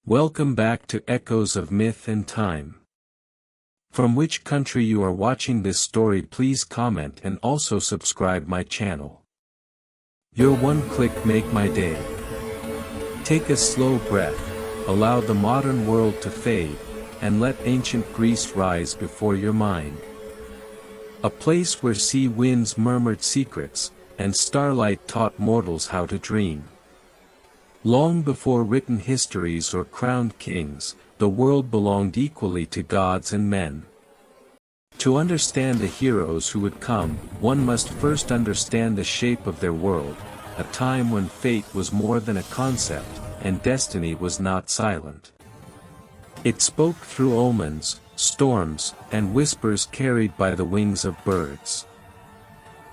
Welcome back to Echoes of Myth and Time. From which country you are watching this story, please comment and also subscribe my channel. Your one click make my day. Take a slow breath, allow the modern world to fade, and let ancient Greece rise before your mind. A place where sea winds murmured secrets, and starlight taught mortals how to dream. Long before written histories or crowned kings, the world belonged equally to gods and men. To understand the heroes who would come, one must first understand the shape of their world, a time when fate was more than a concept, and destiny was not silent. It spoke through omens, storms, and whispers carried by the wings of birds.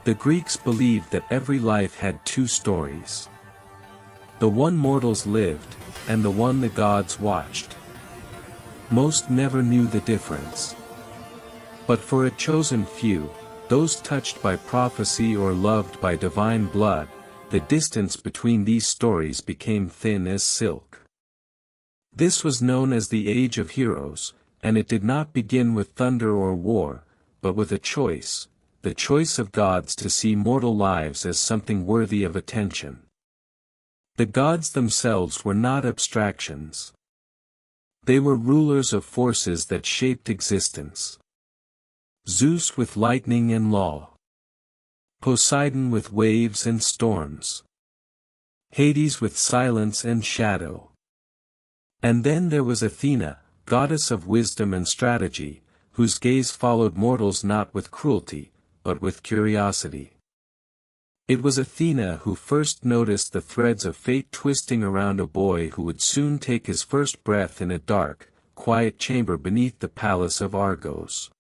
The Greeks believed that every life had two stories. The one mortals lived, and the one the gods watched. Most never knew the difference. But for a chosen few, those touched by prophecy or loved by divine blood, the distance between these stories became thin as silk. This was known as the Age of Heroes, and it did not begin with thunder or war, but with a choice, the choice of gods to see mortal lives as something worthy of attention. The gods themselves were not abstractions. They were rulers of forces that shaped existence. Zeus with lightning and law. Poseidon with waves and storms. Hades with silence and shadow. And then there was Athena, goddess of wisdom and strategy, whose gaze followed mortals not with cruelty, but with curiosity. It was Athena who first noticed the threads of fate twisting around a boy who would soon take his first breath in a dark, quiet chamber beneath the palace of Argos.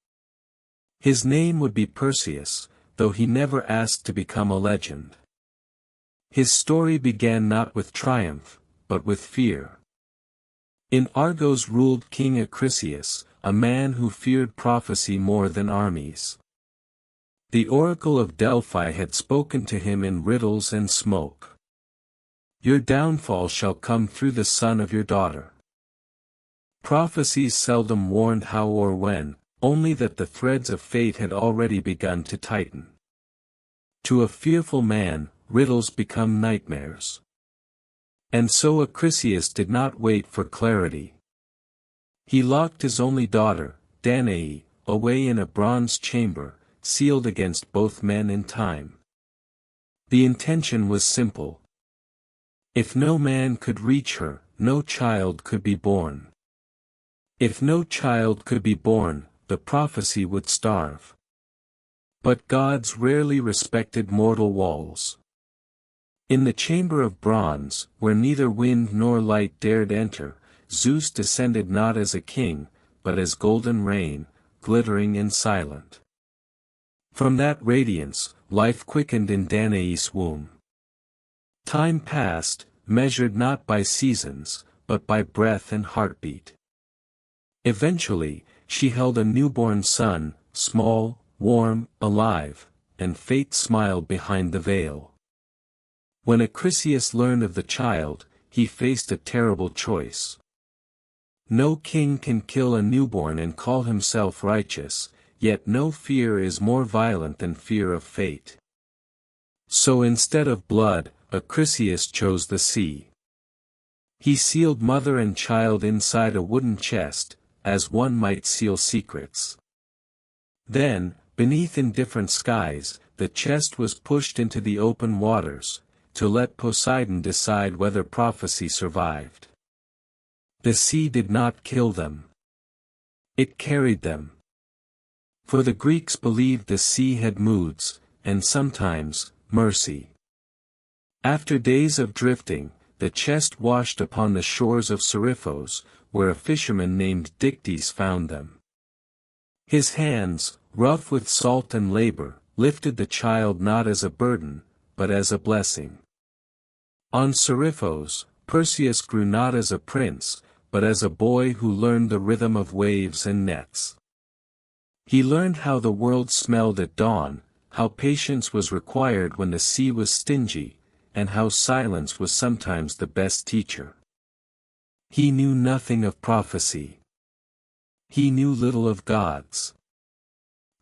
His name would be Perseus, though he never asked to become a legend. His story began not with triumph, but with fear. In Argos ruled King Aphrodite, a man who feared prophecy more than armies. The oracle of Delphi had spoken to him in riddles and smoke. Your downfall shall come through the son of your daughter. Prophecies seldom warned how or when, only that the threads of fate had already begun to tighten. To a fearful man, riddles become nightmares. And so Aphrodite did not wait for clarity. He locked his only daughter, Danae, away in a bronze chamber, sealed against both men and time. The intention was simple. If no man could reach her, no child could be born. If no child could be born, the prophecy would starve. But gods rarely respected mortal walls. In the chamber of bronze, where neither wind nor light dared enter, Zeus descended not as a king, but as golden rain, glittering and silent. From that radiance, life quickened in Danae's womb. Time passed, measured not by seasons, but by breath and heartbeat. Eventually, she held a newborn son, small, warm, alive, and fate smiled behind the veil. When Aphrodite learned of the child, he faced a terrible choice. No king can kill a newborn and call himself righteous, yet no fear is more violent than fear of fate. So instead of blood, Aphrodite chose the sea. He sealed mother and child inside a wooden chest, as one might seal secrets. Then, beneath indifferent skies, the chest was pushed into the open waters, to let Poseidon decide whether prophecy survived. The sea did not kill them. It carried them. For the Greeks believed the sea had moods, and sometimes, mercy. After days of drifting, the chest washed upon the shores of Seriphos, where a fisherman named Dictys found them. His hands, rough with salt and labor, lifted the child not as a burden, but as a blessing. On Seriphos, Perseus grew not as a prince, but as a boy who learned the rhythm of waves and nets. He learned how the world smelled at dawn, how patience was required when the sea was stingy, and how silence was sometimes the best teacher. He knew nothing of prophecy. He knew little of gods.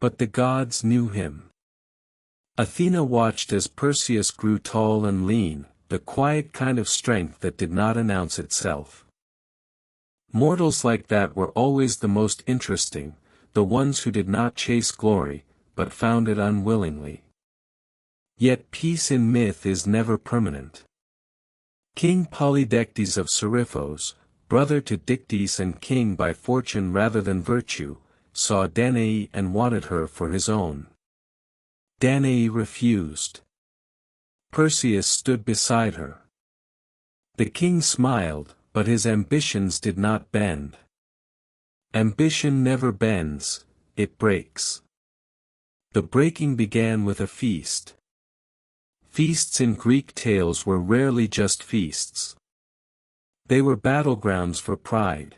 But the gods knew him. Athena watched as Perseus grew tall and lean, the quiet kind of strength that did not announce itself. Mortals like that were always the most interesting, the ones who did not chase glory, but found it unwillingly. Yet peace in myth is never permanent. King Polydectes of Seriphos, brother to Dictys and king by fortune rather than virtue, saw Danae and wanted her for his own. Danae refused. Perseus stood beside her. The king smiled, but his ambitions did not bend. Ambition never bends, it breaks. The breaking began with a feast. Feasts in Greek tales were rarely just feasts. They were battlegrounds for pride.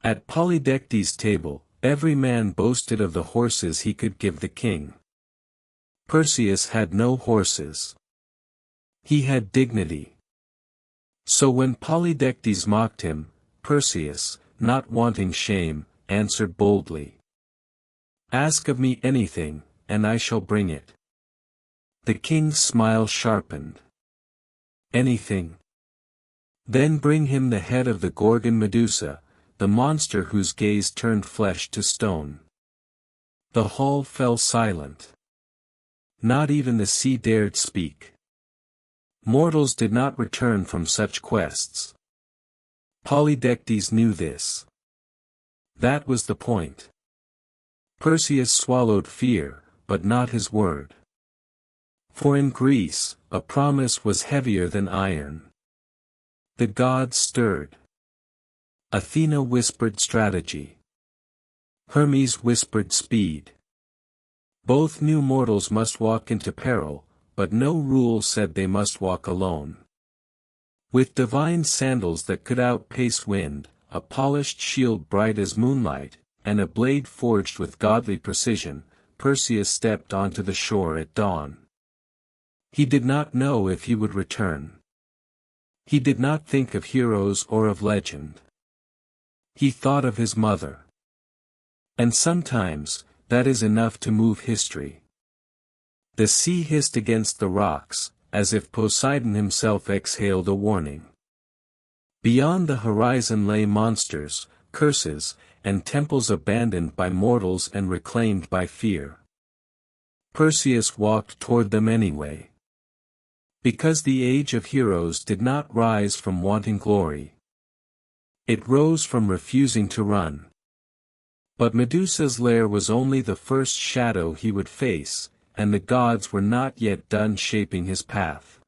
At Polydectes' table, every man boasted of the horses he could give the king. Perseus had no horses. He had dignity. So when Polydectes mocked him, Perseus, not wanting shame, answered boldly. "Ask of me anything, and I shall bring it." The king's smile sharpened. "Anything? Then bring him the head of the Gorgon Medusa, the monster whose gaze turned flesh to stone." The hall fell silent. Not even the sea dared speak. Mortals did not return from such quests. Polydectes knew this. That was the point. Perseus swallowed fear, but not his word. For in Greece, a promise was heavier than iron. The gods stirred. Athena whispered strategy. Hermes whispered speed. Both knew mortals must walk into peril, but no rule said they must walk alone. With divine sandals that could outpace wind, a polished shield bright as moonlight, and a blade forged with godly precision, Perseus stepped onto the shore at dawn. He did not know if he would return. He did not think of heroes or of legend. He thought of his mother. And sometimes, that is enough to move history. The sea hissed against the rocks, as if Poseidon himself exhaled a warning. Beyond the horizon lay monsters, curses, and temples abandoned by mortals and reclaimed by fear. Perseus walked toward them anyway. Because the age of heroes did not rise from wanting glory. It rose from refusing to run. But Medusa's lair was only the first shadow he would face, and the gods were not yet done shaping his path.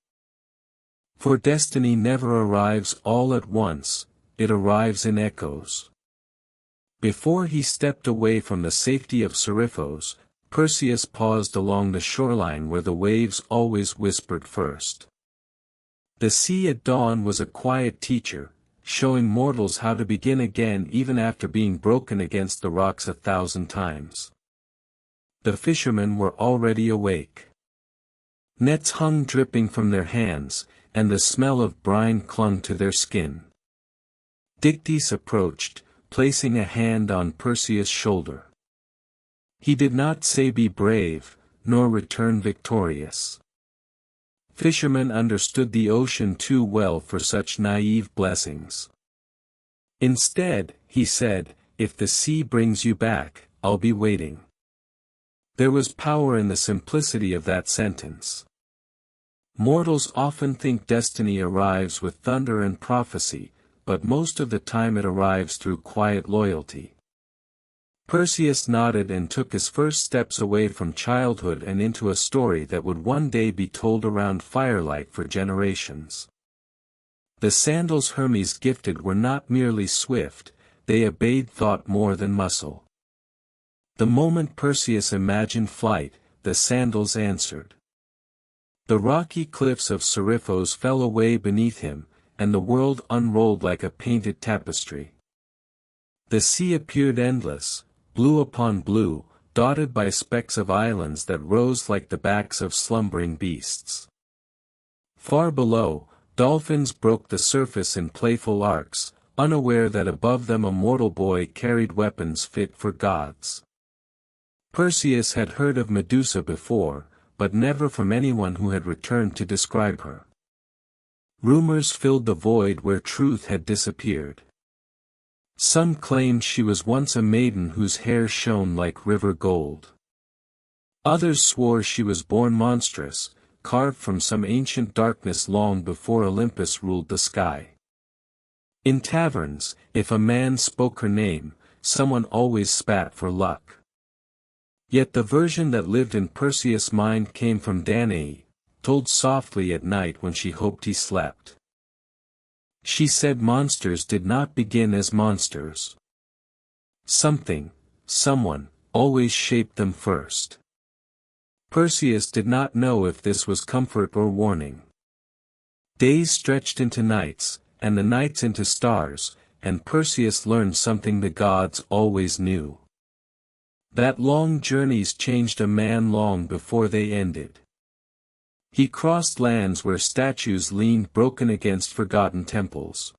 For destiny never arrives all at once, it arrives in echoes. Before he stepped away from the safety of Seriphos, Perseus paused along the shoreline where the waves always whispered first. The sea at dawn was a quiet teacher, showing mortals how to begin again even after being broken against the rocks 1,000 times. The fishermen were already awake. Nets hung dripping from their hands, and the smell of brine clung to their skin. Dictys approached, placing a hand on Perseus' shoulder. He did not say be brave, nor return victorious. Fishermen understood the ocean too well for such naive blessings. Instead, he said, if the sea brings you back, I'll be waiting. There was power in the simplicity of that sentence. Mortals often think destiny arrives with thunder and prophecy, but most of the time it arrives through quiet loyalty. Perseus nodded and took his first steps away from childhood and into a story that would one day be told around firelight for generations. The sandals Hermes gifted were not merely swift, they obeyed thought more than muscle. The moment Perseus imagined flight, the sandals answered. The rocky cliffs of Seriphos fell away beneath him, and the world unrolled like a painted tapestry. The sea appeared endless, blue upon blue, dotted by specks of islands that rose like the backs of slumbering beasts. Far below, Dolphins broke the surface in playful arcs, unaware that above them a mortal boy carried weapons fit for gods. Perseus had heard of Medusa before, but never from anyone who had returned to describe her. Rumors filled the void where truth had disappeared. Some claimed she was once a maiden whose hair shone like river gold. Others swore she was born monstrous, carved from some ancient darkness long before Olympus ruled the sky. In taverns, if a man spoke her name, someone always spat for luck. Yet the version that lived in Perseus' mind came from Danae, told softly at night when she hoped he slept. She said monsters did not begin as monsters. Something, someone, always shaped them first. Perseus did not know if this was comfort or warning. Days stretched into nights, and the nights into stars, and Perseus learned something the gods always knew. That long journeys changed a man long before they ended. He crossed lands where statues leaned broken against forgotten temples.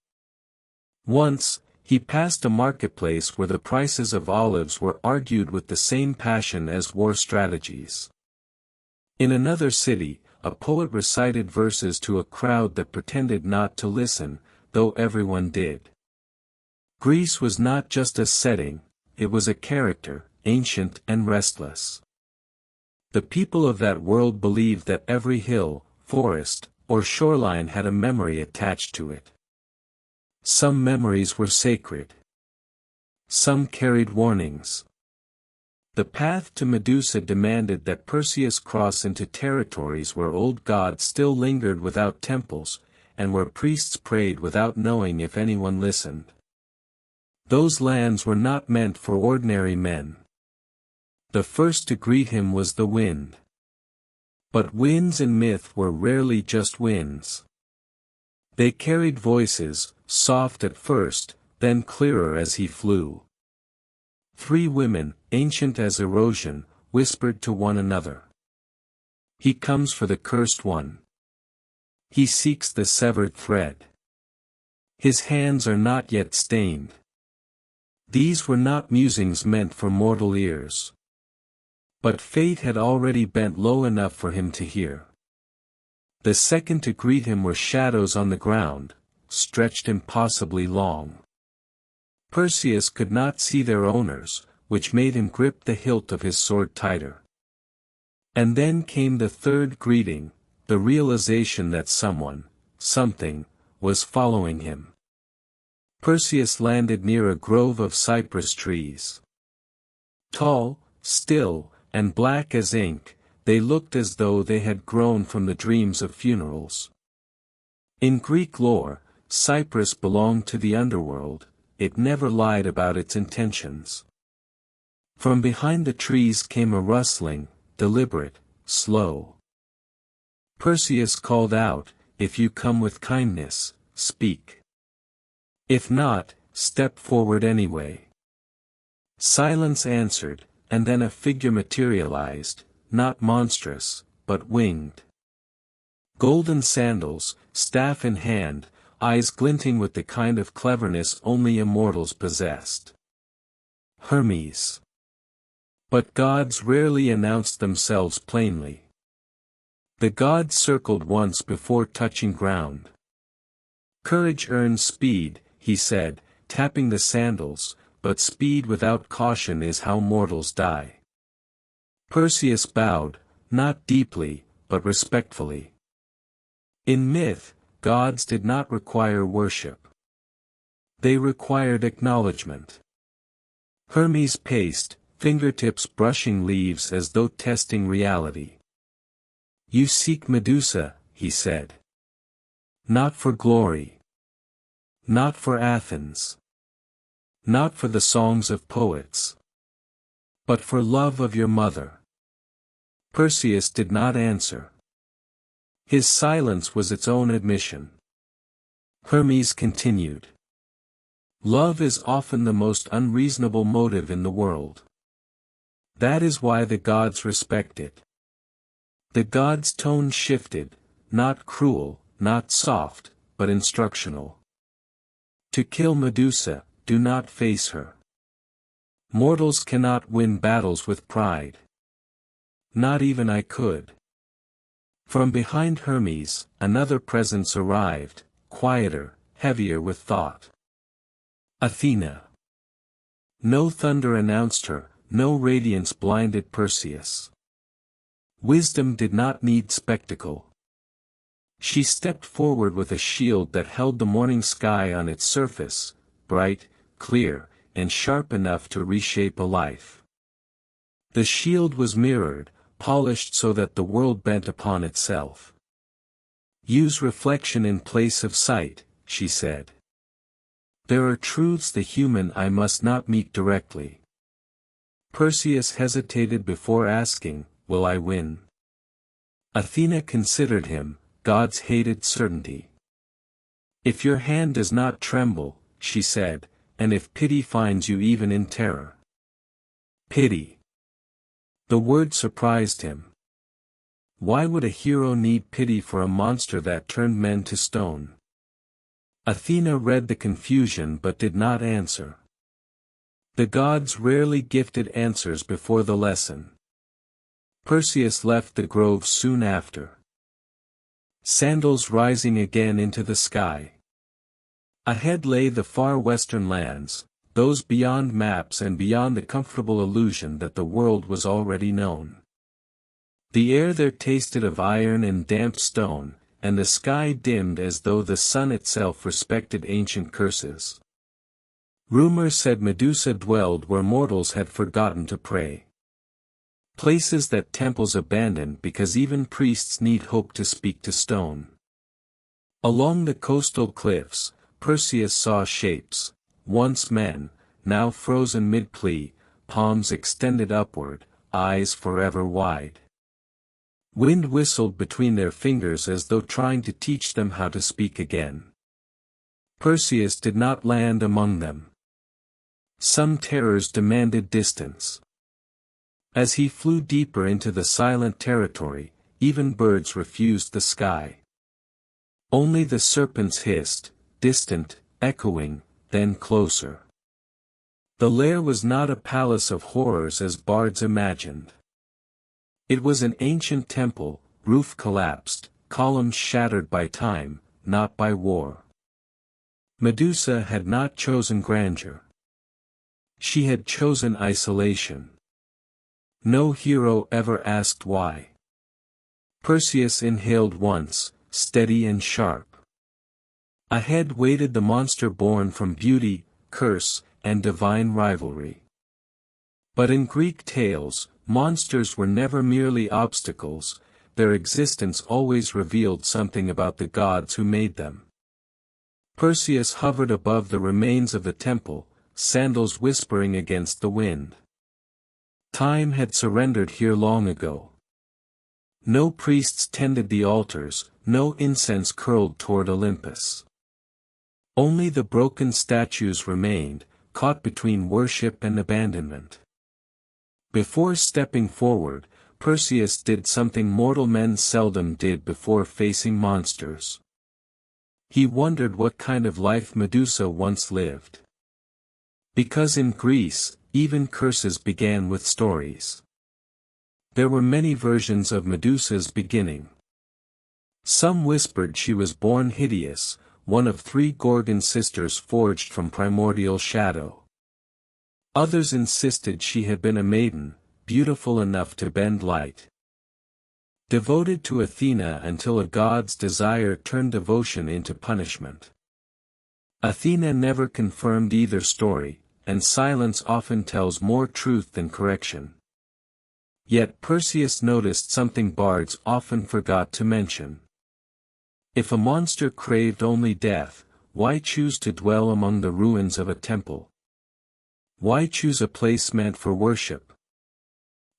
Once, he passed a marketplace where the prices of olives were argued with the same passion as war strategies. In another city, a poet recited verses to a crowd that pretended not to listen, though everyone did. Greece was not just a setting, it was a character, ancient and restless. The people of that world believed that every hill, forest, or shoreline had a memory attached to it. Some memories were sacred. Some carried warnings. The path to Medusa demanded that Perseus cross into territories where old gods still lingered without temples, and where priests prayed without knowing if anyone listened. Those lands were not meant for ordinary men. The first to greet him was the wind. But winds in myth were rarely just winds. They carried voices, soft at first, then clearer as he flew. 3 women, ancient as erosion, whispered to one another. He comes for the cursed one. He seeks the severed thread. His hands are not yet stained. These were not musings meant for mortal ears. But fate had already bent low enough for him to hear. The second to greet him were shadows on the ground, stretched impossibly long. Perseus could not see their owners, which made him grip the hilt of his sword tighter. And then came the third greeting, the realization that someone, something, was following him. Perseus landed near a grove of cypress trees. Tall, still, and black as ink, they looked as though they had grown from the dreams of funerals. In Greek lore, cypress belonged to the underworld, it never lied about its intentions. From behind the trees came a rustling, deliberate, slow. Perseus called out, "If you come with kindness, speak. If not, step forward anyway." Silence answered, and then a figure materialized, not monstrous, but winged. Golden sandals, staff in hand, eyes glinting with the kind of cleverness only immortals possessed. Hermes. But gods rarely announced themselves plainly. The god circled once before touching ground. "Courage earns speed," he said, tapping the sandals, "but speed without caution is how mortals die." Perseus bowed, not deeply, but respectfully. In myth, gods did not require worship. They required acknowledgement. Hermes paced, fingertips brushing leaves as though testing reality. "You seek Medusa," he said. "Not for glory. Not for Athens. Not for the songs of poets. But for love of your mother." Perseus did not answer. His silence was its own admission. Hermes continued. "Love is often the most unreasonable motive in the world. That is why the gods respect it." The god's tone shifted, not cruel, not soft, but instructional. To kill Medusa, do not face her. Mortals cannot win battles with pride. Not even I could. From behind Hermes, another presence arrived, quieter, heavier with thought. Athena. No thunder announced her, no radiance blinded Perseus. Wisdom did not need spectacle. She stepped forward with a shield that held the morning sky on its surface, bright, clear, and sharp enough to reshape a life. The shield was mirrored, polished so that the world bent upon itself. Use reflection in place of sight, she said. There are truths the human eye must not meet directly. Perseus hesitated before asking, will I win? Athena considered him, gods hated certainty. If your hand does not tremble, she said, and if pity finds you even in terror. Pity. The word surprised him. Why would a hero need pity for a monster that turned men to stone? Athena read the confusion but did not answer. The gods rarely gifted answers before the lesson. Perseus left the grove soon after. Sandals rising again into the sky. Ahead lay the far western lands, those beyond maps and beyond the comfortable illusion that the world was already known. The air there tasted of iron and damp stone, and the sky dimmed as though the sun itself respected ancient curses. Rumor said Medusa dwelled where mortals had forgotten to pray. Places that temples abandon because even priests need hope to speak to stone. Along the coastal cliffs, Perseus saw shapes, once men, now frozen mid-plea, palms extended upward, eyes forever wide. Wind whistled between their fingers as though trying to teach them how to speak again. Perseus did not land among them. Some terrors demanded distance. As he flew deeper into the silent territory, even birds refused the sky. Only the serpents hissed, distant, echoing, then closer. The lair was not a palace of horrors as bards imagined. It was an ancient temple, roof collapsed, columns shattered by time, not by war. Medusa had not chosen grandeur. She had chosen isolation. No hero ever asked why. Perseus inhaled once, steady and sharp. Ahead waited the monster born from beauty, curse, and divine rivalry. But in Greek tales, monsters were never merely obstacles, their existence always revealed something about the gods who made them. Perseus hovered above the remains of the temple, sandals whispering against the wind. Time had surrendered here long ago. No priests tended the altars, no incense curled toward Olympus. Only the broken statues remained, caught between worship and abandonment. Before stepping forward, Perseus did something mortal men seldom did before facing monsters. He wondered what kind of life Medusa once lived. Because in Greece, even curses began with stories. There were many versions of Medusa's beginning. Some whispered she was born hideous, one of 3 Gorgon sisters forged from primordial shadow. Others insisted she had been a maiden, beautiful enough to bend light. Devoted to Athena until a god's desire turned devotion into punishment. Athena never confirmed either story, and silence often tells more truth than correction. Yet Perseus noticed something bards often forgot to mention. If a monster craved only death, why choose to dwell among the ruins of a temple? Why choose a place meant for worship?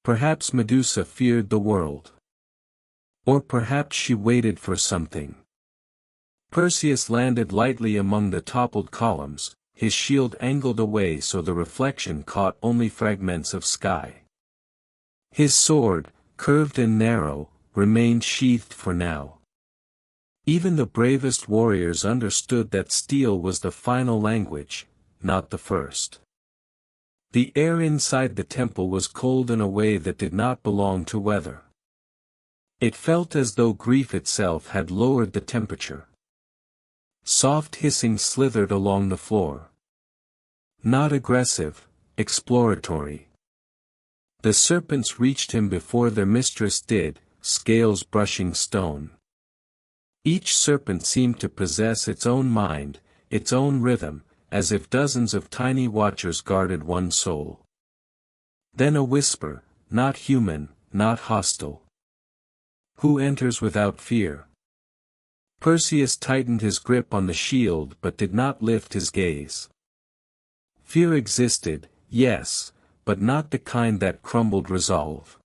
Perhaps Medusa feared the world. Or perhaps she waited for something. Perseus landed lightly among the toppled columns, his shield angled away so the reflection caught only fragments of sky. His sword, curved and narrow, remained sheathed for now. Even the bravest warriors understood that steel was the final language, not the first. The air inside the temple was cold in a way that did not belong to weather. It felt as though grief itself had lowered the temperature. Soft hissing slithered along the floor. Not aggressive, exploratory. The serpents reached him before their mistress did, scales brushing stone. Each serpent seemed to possess its own mind, its own rhythm, as if dozens of tiny watchers guarded one soul. Then a whisper, not human, not hostile. Who enters without fear? Perseus tightened his grip on the shield but did not lift his gaze. Fear existed, yes, but not the kind that crumbled resolve.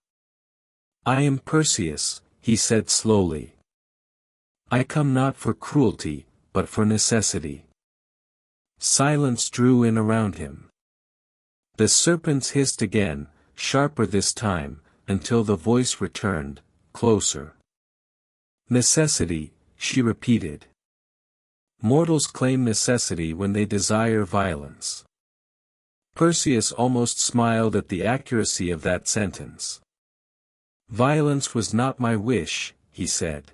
I am Perseus, he said slowly. I come not for cruelty, but for necessity. Silence drew in around him. The serpents hissed again, sharper this time, until the voice returned, closer. Necessity, she repeated. Mortals claim necessity when they desire violence. Perseus almost smiled at the accuracy of that sentence. Violence was not my wish, he said.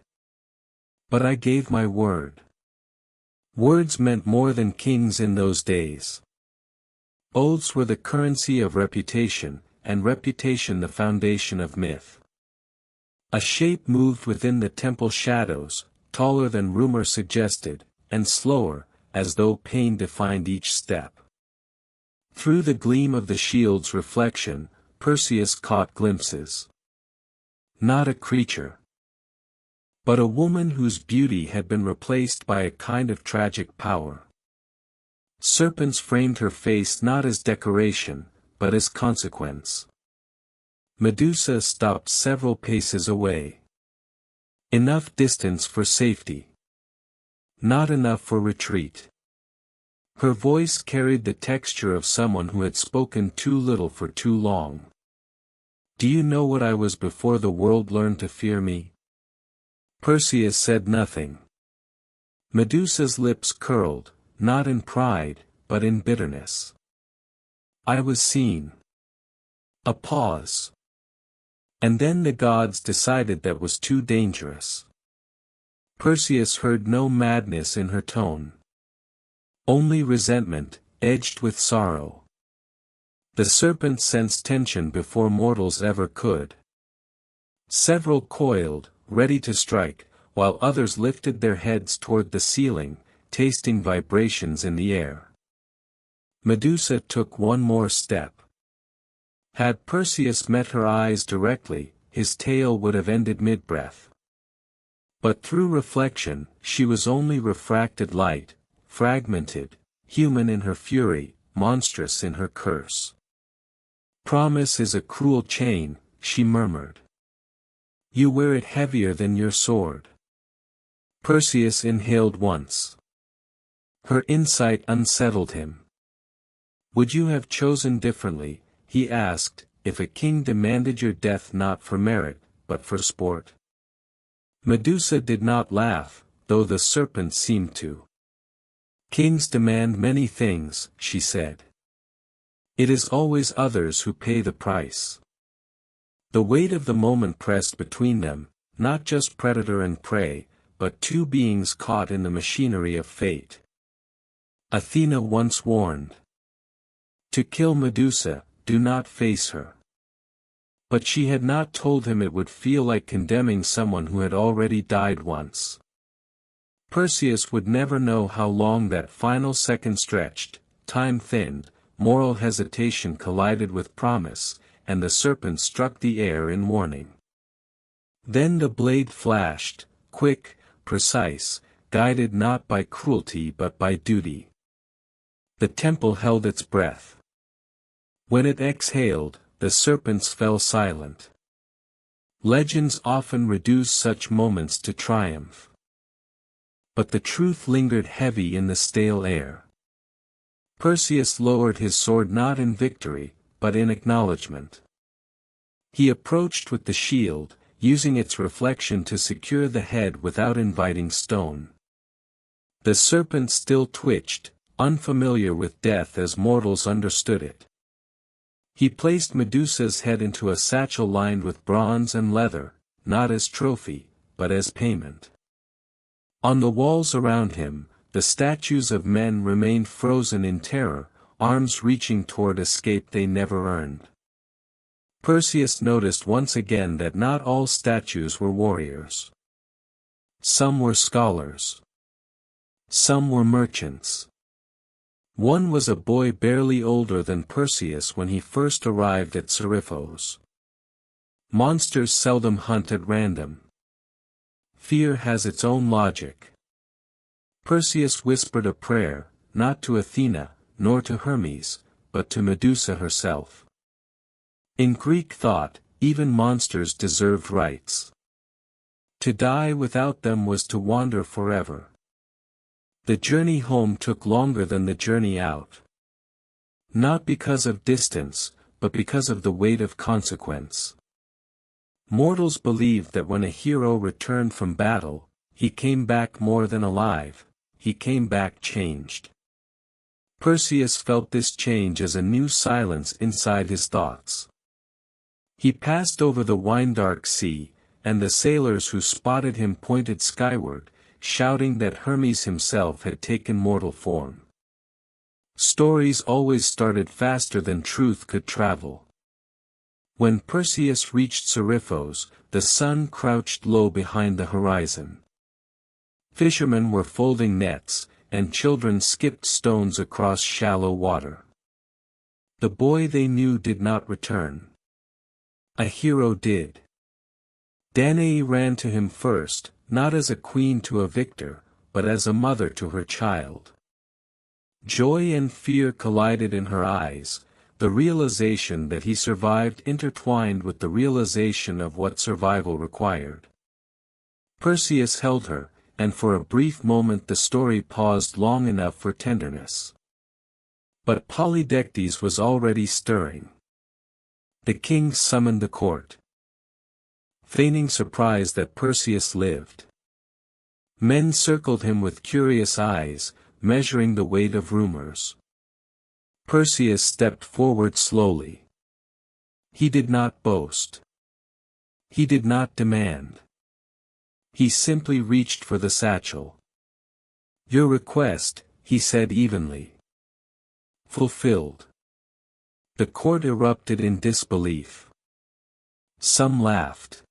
But I gave my word. Words meant more than kings in those days. Oaths were the currency of reputation, and reputation the foundation of myth. A shape moved within the temple shadows, taller than rumor suggested, and slower, as though pain defined each step. Through the gleam of the shield's reflection, Perseus caught glimpses. Not a creature, but a woman whose beauty had been replaced by a kind of tragic power. Serpents framed her face not as decoration, but as consequence. Medusa stopped several paces away. Enough distance for safety. Not enough for retreat. Her voice carried the texture of someone who had spoken too little for too long. Do you know what I was before the world learned to fear me? Perseus said nothing. Medusa's lips curled, not in pride, but in bitterness. I was seen. A pause. And then the gods decided that was too dangerous. Perseus heard no madness in her tone. Only resentment, edged with sorrow. The serpent sensed tension before mortals ever could. Several coiled, ready to strike, while others lifted their heads toward the ceiling, tasting vibrations in the air. Medusa took one more step. Had Perseus met her eyes directly, his tale would have ended mid-breath. But through reflection, she was only refracted light, fragmented, human in her fury, monstrous in her curse. Promise is a cruel chain, she murmured. You wear it heavier than your sword. Perseus inhaled once. Her insight unsettled him. Would you have chosen differently, he asked, if a king demanded your death not for merit, but for sport? Medusa did not laugh, though the serpent seemed to. Kings demand many things, she said. It is always others who pay the price. The weight of the moment pressed between them, not just predator and prey, but two beings caught in the machinery of fate. Athena once warned. To kill Medusa, do not face her. But she had not told him it would feel like condemning someone who had already died once. Perseus would never know how long that final second stretched, time thinned, moral hesitation collided with promise, and the serpent struck the air in warning. Then the blade flashed, quick, precise, guided not by cruelty but by duty. The temple held its breath. When it exhaled, the serpents fell silent. Legends often reduce such moments to triumph. But the truth lingered heavy in the stale air. Perseus lowered his sword not in victory, but in acknowledgement. He approached with the shield, using its reflection to secure the head without inviting stone. The serpent still twitched, unfamiliar with death as mortals understood it. He placed Medusa's head into a satchel lined with bronze and leather, not as trophy, but as payment. On the walls around him, the statues of men remained frozen in terror, arms reaching toward escape they never earned. Perseus noticed once again that not all statues were warriors. Some were scholars. Some were merchants. One was a boy barely older than Perseus when he first arrived at Seriphos. Monsters seldom hunt at random. Fear has its own logic. Perseus whispered a prayer, not to Athena, nor to Hermes, but to Medusa herself. In Greek thought, even monsters deserved rights. To die without them was to wander forever. The journey home took longer than the journey out. Not because of distance, but because of the weight of consequence. Mortals believed that when a hero returned from battle, he came back more than alive, he came back changed. Perseus felt this change as a new silence inside his thoughts. He passed over the wine-dark sea, and the sailors who spotted him pointed skyward, shouting that Hermes himself had taken mortal form. Stories always started faster than truth could travel. When Perseus reached Seriphos, the sun crouched low behind the horizon. Fishermen were folding nets, and children skipped stones across shallow water. The boy they knew did not return. A hero did. Danae ran to him first, not as a queen to a victor, but as a mother to her child. Joy and fear collided in her eyes, the realization that he survived intertwined with the realization of what survival required. Perseus held her, and for a brief moment the story paused long enough for tenderness. But Polydectes was already stirring. The king summoned the court. Feigning surprise that Perseus lived. Men circled him with curious eyes, measuring the weight of rumors. Perseus stepped forward slowly. He did not boast. He did not demand. He simply reached for the satchel. "Your request," he said evenly. "Fulfilled." The court erupted in disbelief. Some laughed.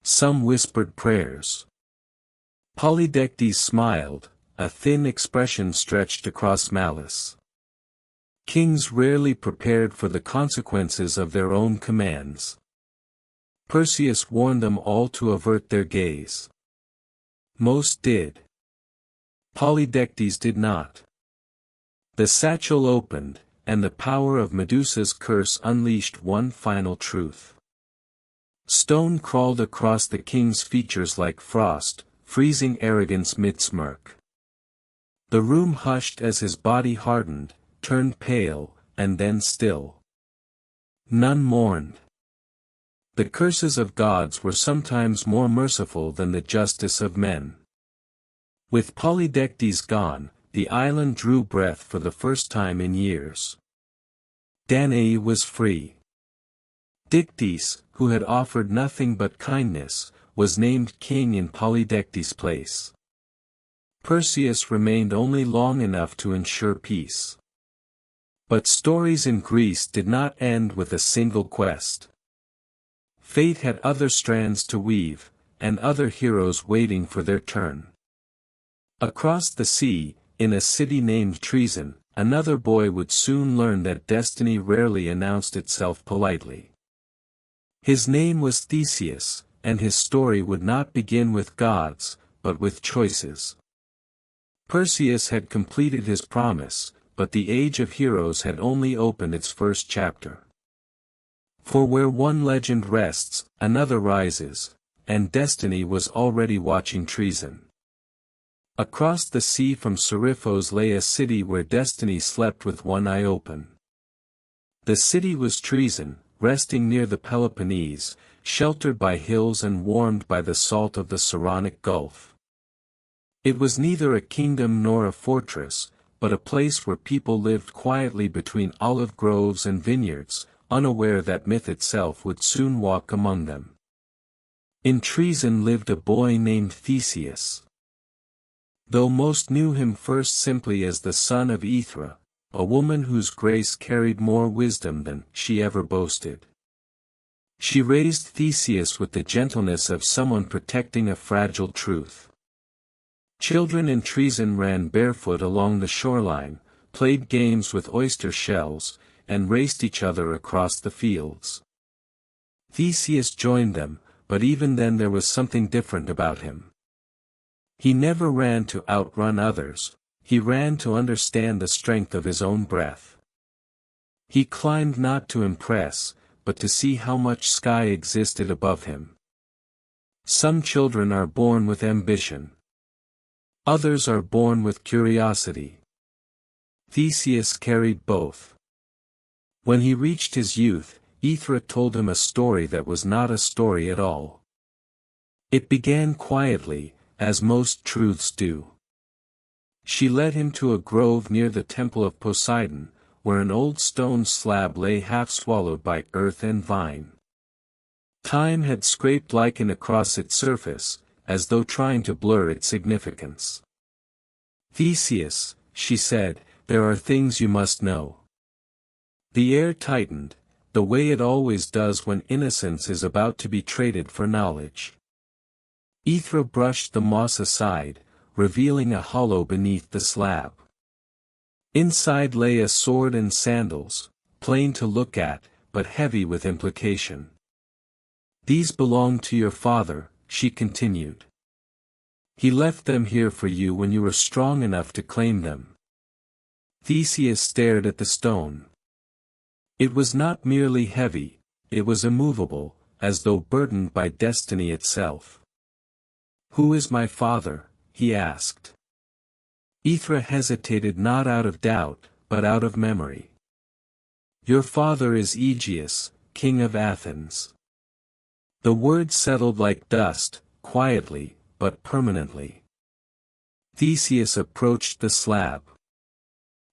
Some whispered prayers. Polydectes smiled, a thin expression stretched across malice. Kings rarely prepared for the consequences of their own commands. Perseus warned them all to avert their gaze. Most did. Polydectes did not. The satchel opened, and the power of Medusa's curse unleashed one final truth. Stone crawled across the king's features like frost, freezing arrogance mid-smirk. The room hushed as his body hardened, turned pale, and then still. None mourned. The curses of gods were sometimes more merciful than the justice of men. With Polydectes gone, the island drew breath for the first time in years. Danae was free. Dictys, who had offered nothing but kindness, was named king in Polydectes' place. Perseus remained only long enough to ensure peace. But stories in Greece did not end with a single quest. Fate had other strands to weave, and other heroes waiting for their turn. Across the sea, in a city named Treason, another boy would soon learn that destiny rarely announced itself politely. His name was Theseus, and his story would not begin with gods, but with choices. Perseus had completed his promise, but the age of heroes had only opened its first chapter. For where one legend rests, another rises, and destiny was already watching Treason. Across the sea from Seriphos lay a city where destiny slept with one eye open. The city was Treason, resting near the Peloponnese, sheltered by hills and warmed by the salt of the Saronic Gulf. It was neither a kingdom nor a fortress, but a place where people lived quietly between olive groves and vineyards, unaware that myth itself would soon walk among them. In Troezen lived a boy named Theseus. Though most knew him first simply as the son of Aethra, a woman whose grace carried more wisdom than she ever boasted. She raised Theseus with the gentleness of someone protecting a fragile truth. Children in Troezen ran barefoot along the shoreline, played games with oyster shells, and raced each other across the fields. Theseus joined them, but even then there was something different about him. He never ran to outrun others, he ran to understand the strength of his own breath. He climbed not to impress, but to see how much sky existed above him. Some children are born with ambition. Others are born with curiosity. Theseus carried both. When he reached his youth, Aethra told him a story that was not a story at all. It began quietly, as most truths do. She led him to a grove near the temple of Poseidon, where an old stone slab lay half swallowed by earth and vine. Time had scraped lichen across its surface, as though trying to blur its significance. "Theseus," she said, "there are things you must know." The air tightened, the way it always does when innocence is about to be traded for knowledge. Aethra brushed the moss aside, revealing a hollow beneath the slab. Inside lay a sword and sandals, plain to look at, but heavy with implication. "These belong to your father," she continued. "He left them here for you when you were strong enough to claim them." Theseus stared at the stone. It was not merely heavy, it was immovable, as though burdened by destiny itself. "Who is my father?" he asked. Aethra hesitated not out of doubt, but out of memory. "Your father is Aegeus, king of Athens." The word settled like dust, quietly, but permanently. Theseus approached the slab.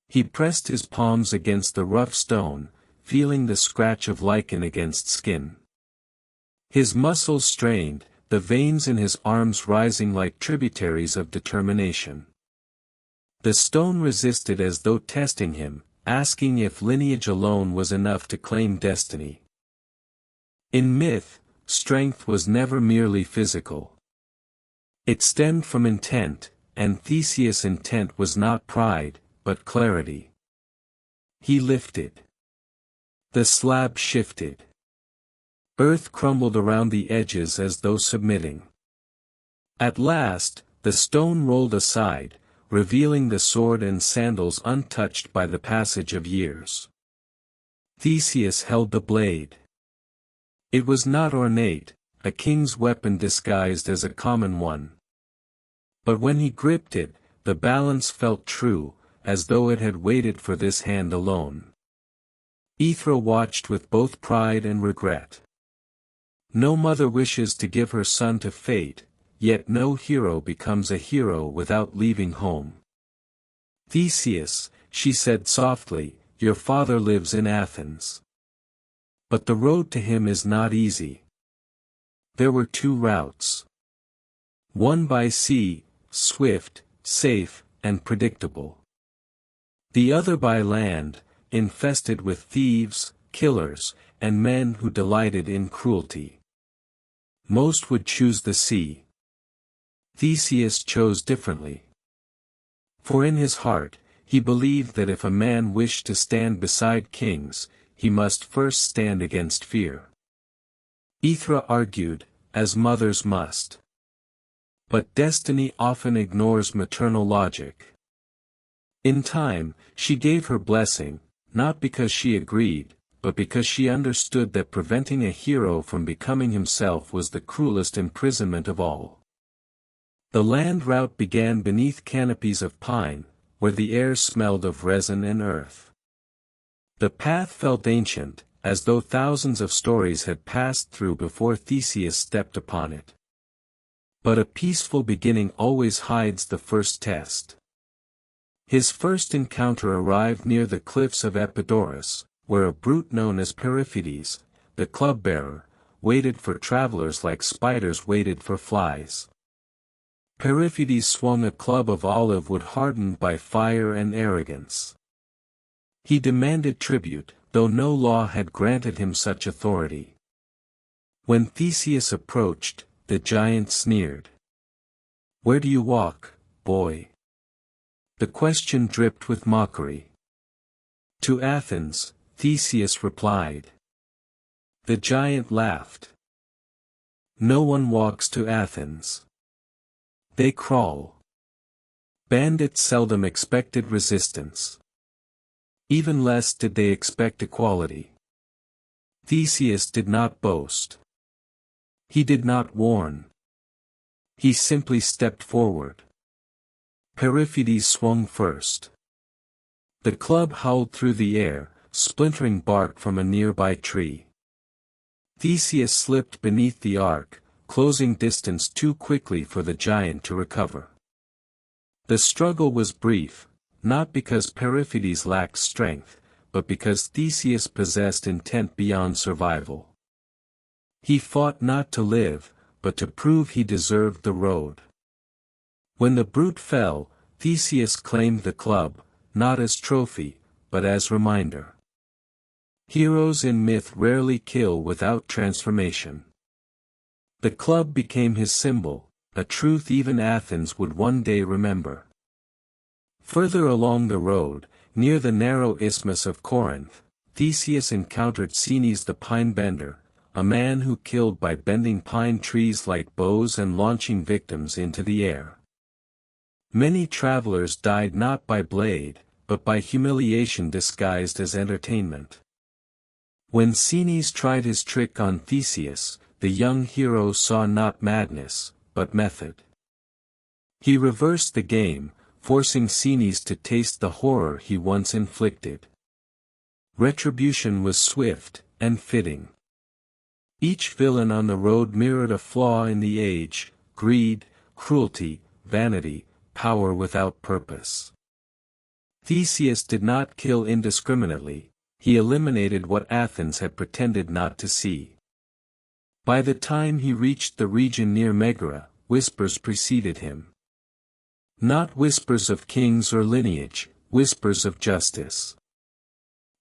He pressed his palms against the rough stone, feeling the scratch of lichen against skin. His muscles strained, the veins in his arms rising like tributaries of determination. The stone resisted as though testing him, asking if lineage alone was enough to claim destiny. In myth, strength was never merely physical. It stemmed from intent, and Theseus' intent was not pride, but clarity. He lifted. The slab shifted. Earth crumbled around the edges as though submitting. At last, the stone rolled aside, revealing the sword and sandals untouched by the passage of years. Theseus held the blade. It was not ornate, a king's weapon disguised as a common one. But when he gripped it, the balance felt true, as though it had waited for this hand alone. Aethra watched with both pride and regret. No mother wishes to give her son to fate, yet no hero becomes a hero without leaving home. "Theseus," she said softly, "your father lives in Athens. But the road to him is not easy." There were two routes. One by sea, swift, safe, and predictable. The other by land, infested with thieves, killers, and men who delighted in cruelty. Most would choose the sea. Theseus chose differently. For in his heart, he believed that if a man wished to stand beside kings, he must first stand against fear. Aethra argued, as mothers must. But destiny often ignores maternal logic. In time, she gave her blessing, not because she agreed, but because she understood that preventing a hero from becoming himself was the cruelest imprisonment of all. The land route began beneath canopies of pine, where the air smelled of resin and earth. The path felt ancient, as though thousands of stories had passed through before Theseus stepped upon it. But a peaceful beginning always hides the first test. His first encounter arrived near the cliffs of Epidaurus, where a brute known as Periphetes, the club-bearer, waited for travelers like spiders waited for flies. Periphetes swung a club of olive wood hardened by fire and arrogance. He demanded tribute, though no law had granted him such authority. When Theseus approached, the giant sneered. "Where do you walk, boy?" The question dripped with mockery. "To Athens," Theseus replied. The giant laughed. "No one walks to Athens. They crawl." Bandits seldom expected resistance. Even less did they expect equality. Theseus did not boast. He did not warn. He simply stepped forward. Periphetes swung first. The club howled through the air, splintering bark from a nearby tree. Theseus slipped beneath the arc, closing distance too quickly for the giant to recover. The struggle was brief, not because Periphetes lacked strength, but because Theseus possessed intent beyond survival. He fought not to live, but to prove he deserved the road. When the brute fell, Theseus claimed the club, not as trophy, but as reminder. Heroes in myth rarely kill without transformation. The club became his symbol, a truth even Athens would one day remember. Further along the road, near the narrow isthmus of Corinth, Theseus encountered Cenes the pine-bender, a man who killed by bending pine trees like bows and launching victims into the air. Many travelers died not by blade, but by humiliation disguised as entertainment. When Cenes tried his trick on Theseus, the young hero saw not madness, but method. He reversed the game, forcing Cenes to taste the horror he once inflicted. Retribution was swift, and fitting. Each villain on the road mirrored a flaw in the age: greed, cruelty, vanity, power without purpose. Theseus did not kill indiscriminately, he eliminated what Athens had pretended not to see. By the time he reached the region near Megara, whispers preceded him. Not whispers of kings or lineage, whispers of justice.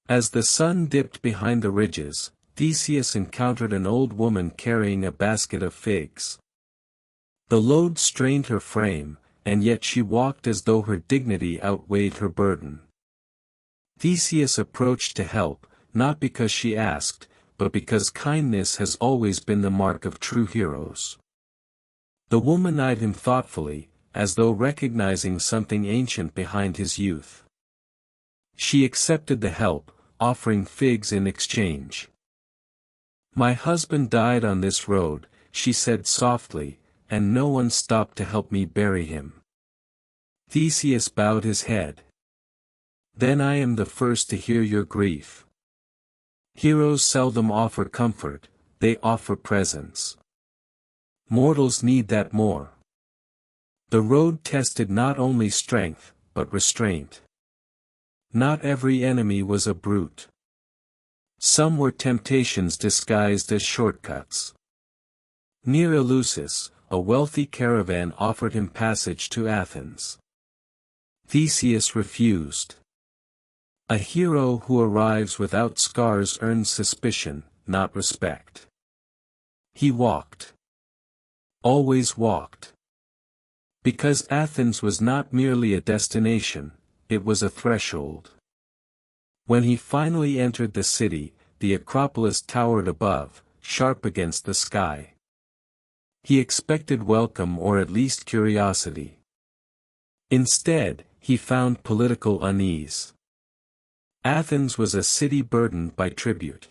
As the sun dipped behind the ridges, Theseus encountered an old woman carrying a basket of figs. The load strained her frame, and yet she walked as though her dignity outweighed her burden. Theseus approached to help, not because she asked, but because kindness has always been the mark of true heroes. The woman eyed him thoughtfully, as though recognizing something ancient behind his youth. She accepted the help, offering figs in exchange. "My husband died on this road," she said softly, "and no one stopped to help me bury him." Theseus bowed his head. "Then I am the first to hear your grief. Heroes seldom offer comfort, they offer presence. Mortals need that more." The road tested not only strength, but restraint. Not every enemy was a brute. Some were temptations disguised as shortcuts. Near Eleusis, a wealthy caravan offered him passage to Athens. Theseus refused. A hero who arrives without scars earns suspicion, not respect. He walked. Always walked. Because Athens was not merely a destination, it was a threshold. When he finally entered the city, the Acropolis towered above, sharp against the sky. He expected welcome or at least curiosity. Instead, he found political unease. Athens was a city burdened by tribute.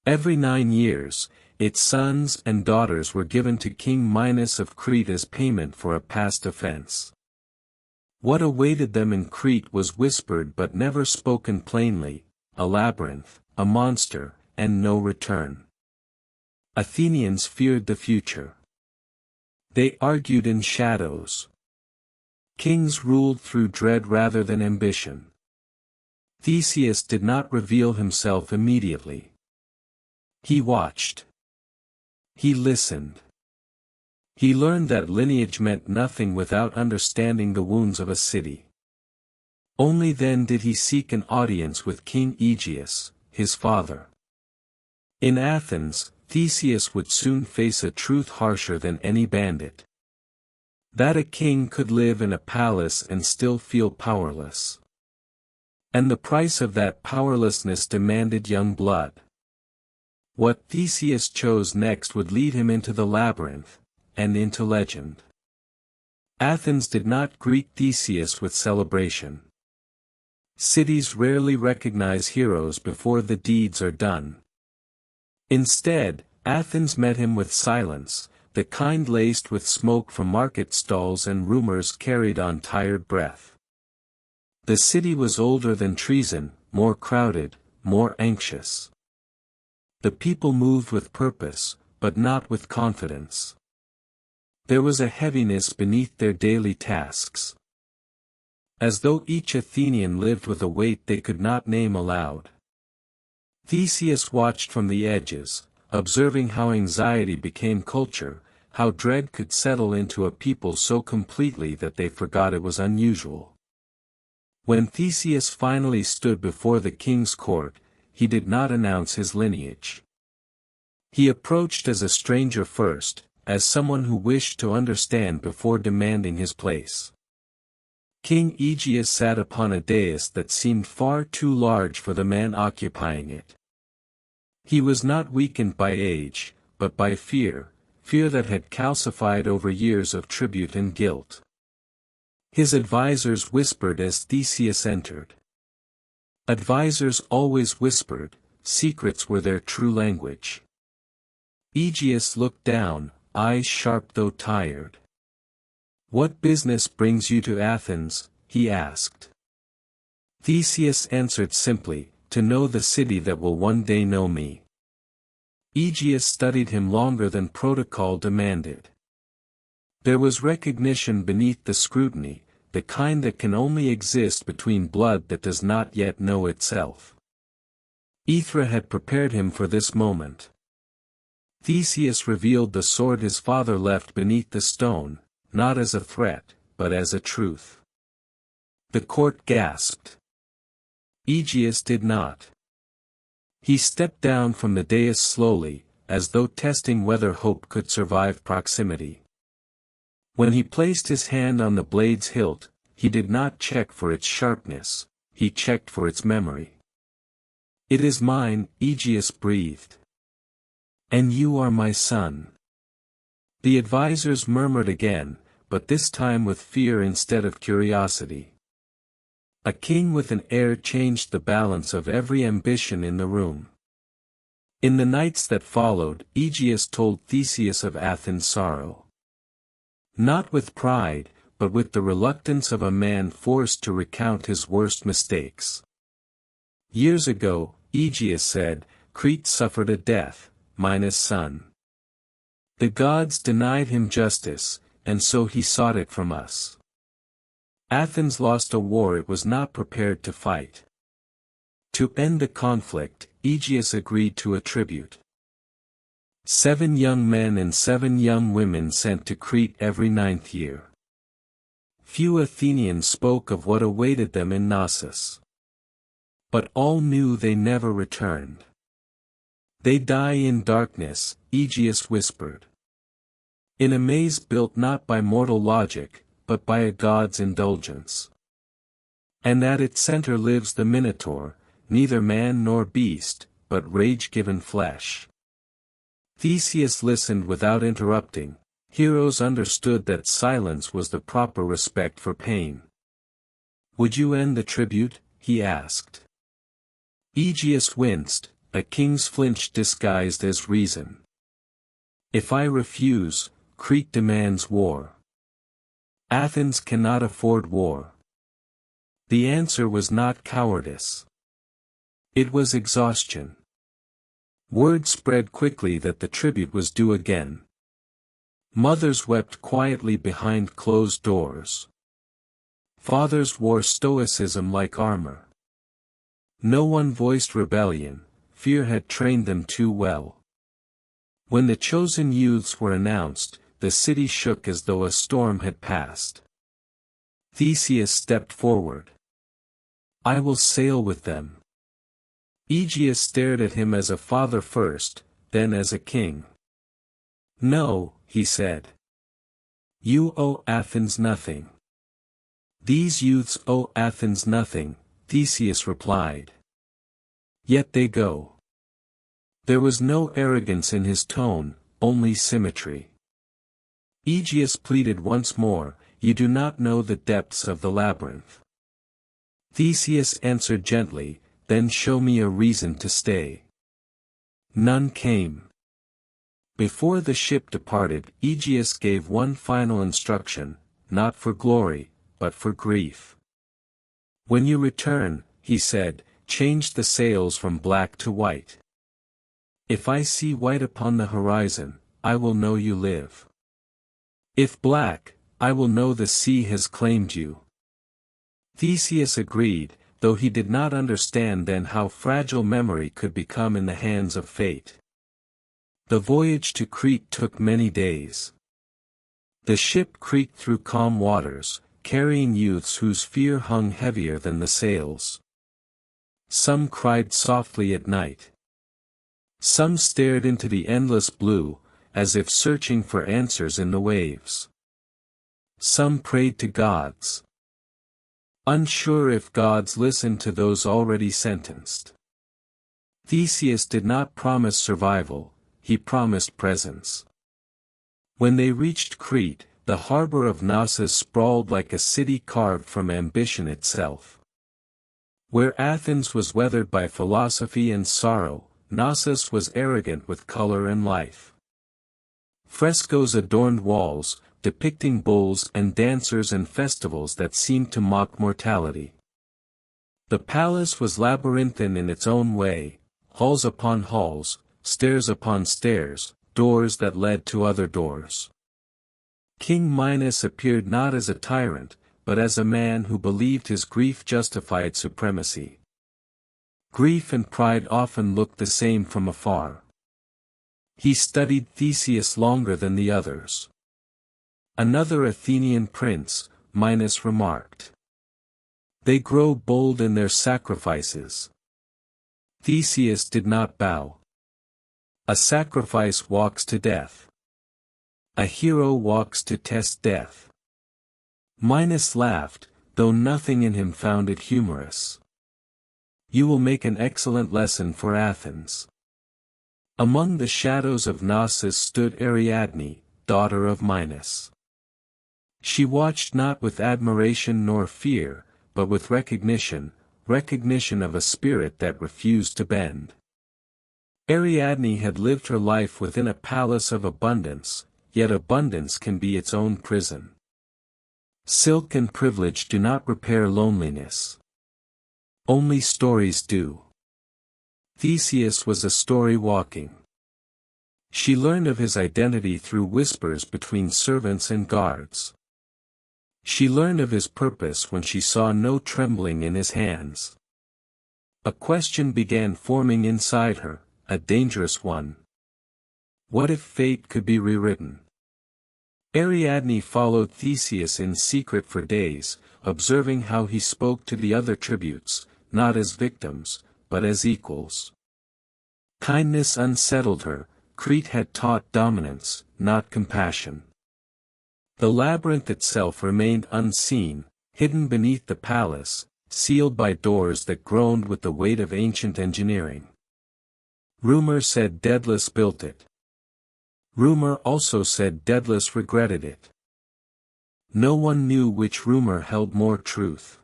Every 9 years, its sons and daughters were given to King Minos of Crete as payment for a past offense. What awaited them in Crete was whispered but never spoken plainly: a labyrinth, a monster, and no return. Athenians feared the future. They argued in shadows. Kings ruled through dread rather than ambition. Theseus did not reveal himself immediately. He watched. He listened. He learned that lineage meant nothing without understanding the wounds of a city. Only then did he seek an audience with King Aegeus, his father. In Athens, Theseus would soon face a truth harsher than any bandit. That a king could live in a palace and still feel powerless. And the price of that powerlessness demanded young blood. What Theseus chose next would lead him into the labyrinth, and into legend. Athens did not greet Theseus with celebration. Cities rarely recognize heroes before the deeds are done. Instead, Athens met him with silence, the kind laced with smoke from market stalls and rumors carried on tired breath. The city was older than treason, more crowded, more anxious. The people moved with purpose, but not with confidence. There was a heaviness beneath their daily tasks. As though each Athenian lived with a weight they could not name aloud. Theseus watched from the edges, observing how anxiety became culture, how dread could settle into a people so completely that they forgot it was unusual. When Theseus finally stood before the king's court, he did not announce his lineage. He approached as a stranger first, as someone who wished to understand before demanding his place. King Aegeus sat upon a dais that seemed far too large for the man occupying it. He was not weakened by age, but by fear that had calcified over years of tribute and guilt. His advisors whispered as Theseus entered. Advisors always whispered, secrets were their true language. Aegeus looked down, eyes sharp though tired. "What business brings you to Athens?" he asked. Theseus answered simply, "To know the city that will one day know me." Aegeus studied him longer than protocol demanded. There was recognition beneath the scrutiny, the kind that can only exist between blood that does not yet know itself. Aethra had prepared him for this moment. Theseus revealed the sword his father left beneath the stone, not as a threat, but as a truth. The court gasped. Aegeus did not. He stepped down from the dais slowly, as though testing whether hope could survive proximity. When he placed his hand on the blade's hilt, he did not check for its sharpness, he checked for its memory. "It is mine," Aegeus breathed. "And you are my son." The advisors murmured again, but this time with fear instead of curiosity. A king with an heir changed the balance of every ambition in the room. In the nights that followed, Aegeus told Theseus of Athens' sorrow. Not with pride, but with the reluctance of a man forced to recount his worst mistakes. "Years ago," Aegeus said, "Crete suffered a death, Minos' son. The gods denied him justice, and so he sought it from us. Athens lost a war it was not prepared to fight. To end the conflict, Aegeus agreed to a tribute. 7 young men and 7 young women sent to Crete every 9th year. Few Athenians spoke of what awaited them in Knossos. But all knew they never returned. "They die in darkness," Aegeus whispered. "In a maze built not by mortal logic, but by a god's indulgence. And at its center lives the Minotaur, neither man nor beast, but rage-given flesh." Theseus listened without interrupting. Heroes understood that silence was the proper respect for pain. "Would you end the tribute?" he asked. Aegeus winced, a king's flinch disguised as reason. "If I refuse, Crete demands war. Athens cannot afford war." The answer was not cowardice. It was exhaustion. Word spread quickly that the tribute was due again. Mothers wept quietly behind closed doors. Fathers wore stoicism like armor. No one voiced rebellion, fear had trained them too well. When the chosen youths were announced, the city shook as though a storm had passed. Theseus stepped forward. "I will sail with them." Aegeus stared at him as a father first, then as a king. "No," he said. "You owe Athens nothing." "These youths owe Athens nothing," Theseus replied. "Yet they go." There was no arrogance in his tone, only symmetry. Aegeus pleaded once more, "You do not know the depths of the labyrinth." Theseus answered gently, "Then show me a reason to stay." None came. Before the ship departed, Aegeus gave one final instruction, not for glory, but for grief. "When you return," he said, "change the sails from black to white. If I see white upon the horizon, I will know you live. If black, I will know the sea has claimed you." Theseus agreed, though he did not understand then how fragile memory could become in the hands of fate. The voyage to Crete took many days. The ship creaked through calm waters, carrying youths whose fear hung heavier than the sails. Some cried softly at night. Some stared into the endless blue, as if searching for answers in the waves. Some prayed to gods. Unsure if gods listened to those already sentenced. Theseus did not promise survival, he promised presence. When they reached Crete, the harbor of Knossos sprawled like a city carved from ambition itself. Where Athens was weathered by philosophy and sorrow, Knossos was arrogant with color and life. Frescoes adorned walls, depicting bulls and dancers and festivals that seemed to mock mortality. The palace was labyrinthine in its own way, halls upon halls, stairs upon stairs, doors that led to other doors. King Minos appeared not as a tyrant, but as a man who believed his grief justified supremacy. Grief and pride often looked the same from afar. He studied Theseus longer than the others. Another Athenian prince, Minos remarked. "They grow bold in their sacrifices." Theseus did not bow. A sacrifice walks to death. A hero walks to test death. Minos laughed, though nothing in him found it humorous. "You will make an excellent lesson for Athens." Among the shadows of Knossos stood Ariadne, daughter of Minos. She watched not with admiration nor fear, but with recognition of a spirit that refused to bend. Ariadne had lived her life within a palace of abundance, yet abundance can be its own prison. Silk and privilege do not repair loneliness. Only stories do. Theseus was a story walking. She learned of his identity through whispers between servants and guards. She learned of his purpose when she saw no trembling in his hands. A question began forming inside her, a dangerous one. What if fate could be rewritten? Ariadne followed Theseus in secret for days, observing how he spoke to the other tributes, not as victims, but as equals. Kindness unsettled her, Crete had taught dominance, not compassion. The labyrinth itself remained unseen, hidden beneath the palace, sealed by doors that groaned with the weight of ancient engineering. Rumor said Daedalus built it. Rumor also said Daedalus regretted it. No one knew which rumor held more truth.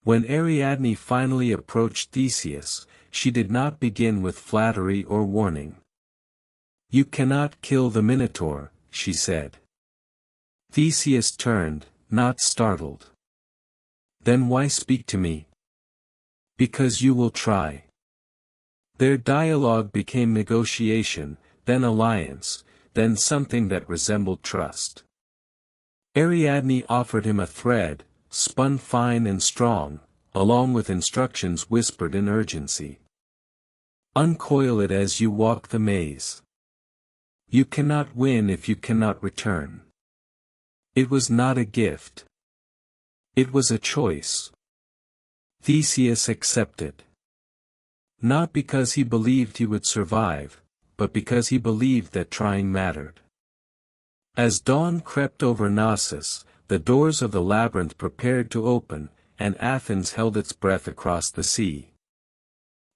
When Ariadne finally approached Theseus, she did not begin with flattery or warning. "You cannot kill the Minotaur," she said. Theseus turned, not startled. "Then why speak to me?" Because you will try. Their dialogue became negotiation, then alliance, then something that resembled trust. Ariadne offered him a thread, spun fine and strong, along with instructions whispered in urgency. Uncoil it as you walk the maze. You cannot win if you cannot return. It was not a gift. It was a choice. Theseus accepted. Not because he believed he would survive, but because he believed that trying mattered. As dawn crept over Knossos, the doors of the labyrinth prepared to open, and Athens held its breath across the sea.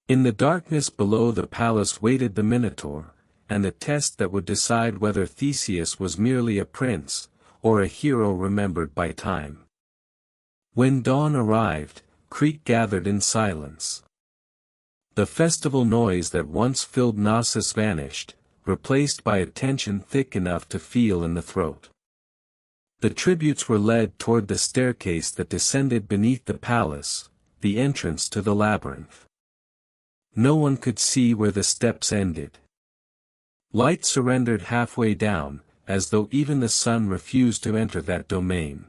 In the darkness below the palace waited the Minotaur, and the test that would decide whether Theseus was merely a prince, or a hero remembered by time. When dawn arrived, Crete gathered in silence. The festival noise that once filled Knossos vanished, replaced by a tension thick enough to feel in the throat. The tributes were led toward the staircase that descended beneath the palace, the entrance to the labyrinth. No one could see where the steps ended. Light surrendered halfway down, as though even the sun refused to enter that domain.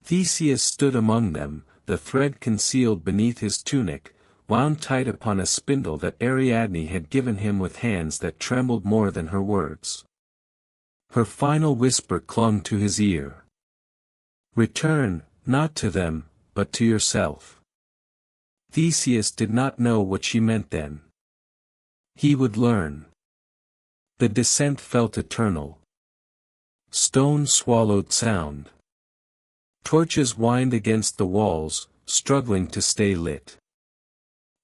Theseus stood among them, the thread concealed beneath his tunic, wound tight upon a spindle that Ariadne had given him with hands that trembled more than her words. Her final whisper clung to his ear. Return, not to them, but to yourself. Theseus did not know what she meant then. He would learn. The descent felt eternal. Stone swallowed sound. Torches whined against the walls, struggling to stay lit.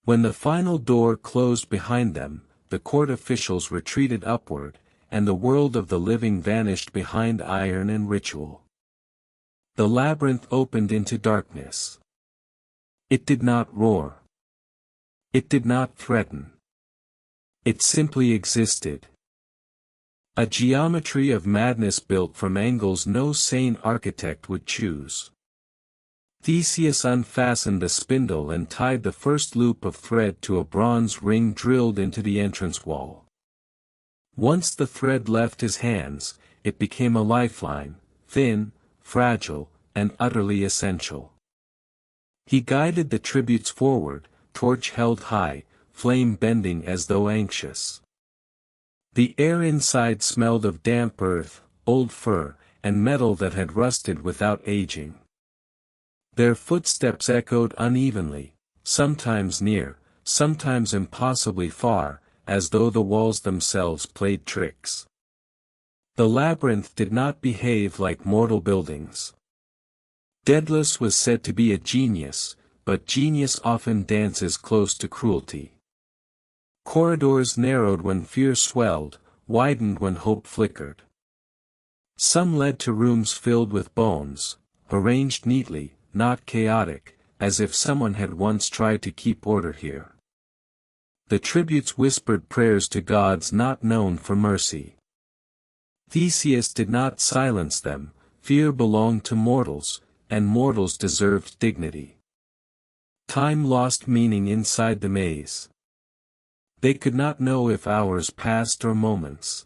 When the final door closed behind them, the court officials retreated upward, and the world of the living vanished behind iron and ritual. The labyrinth opened into darkness. It did not roar. It did not threaten. It simply existed. A geometry of madness built from angles no sane architect would choose. Theseus unfastened the spindle and tied the first loop of thread to a bronze ring drilled into the entrance wall. Once the thread left his hands, it became a lifeline, thin, fragile, and utterly essential. He guided the tributes forward, torch held high, flame bending as though anxious. The air inside smelled of damp earth, old fur, and metal that had rusted without aging. Their footsteps echoed unevenly, sometimes near, sometimes impossibly far, as though the walls themselves played tricks. The labyrinth did not behave like mortal buildings. Daedalus was said to be a genius, but genius often dances close to cruelty. Corridors narrowed when fear swelled, widened when hope flickered. Some led to rooms filled with bones, arranged neatly, not chaotic, as if someone had once tried to keep order here. The tributes whispered prayers to gods not known for mercy. Theseus did not silence them, fear belonged to mortals, and mortals deserved dignity. Time lost meaning inside the maze. They could not know if hours passed or moments.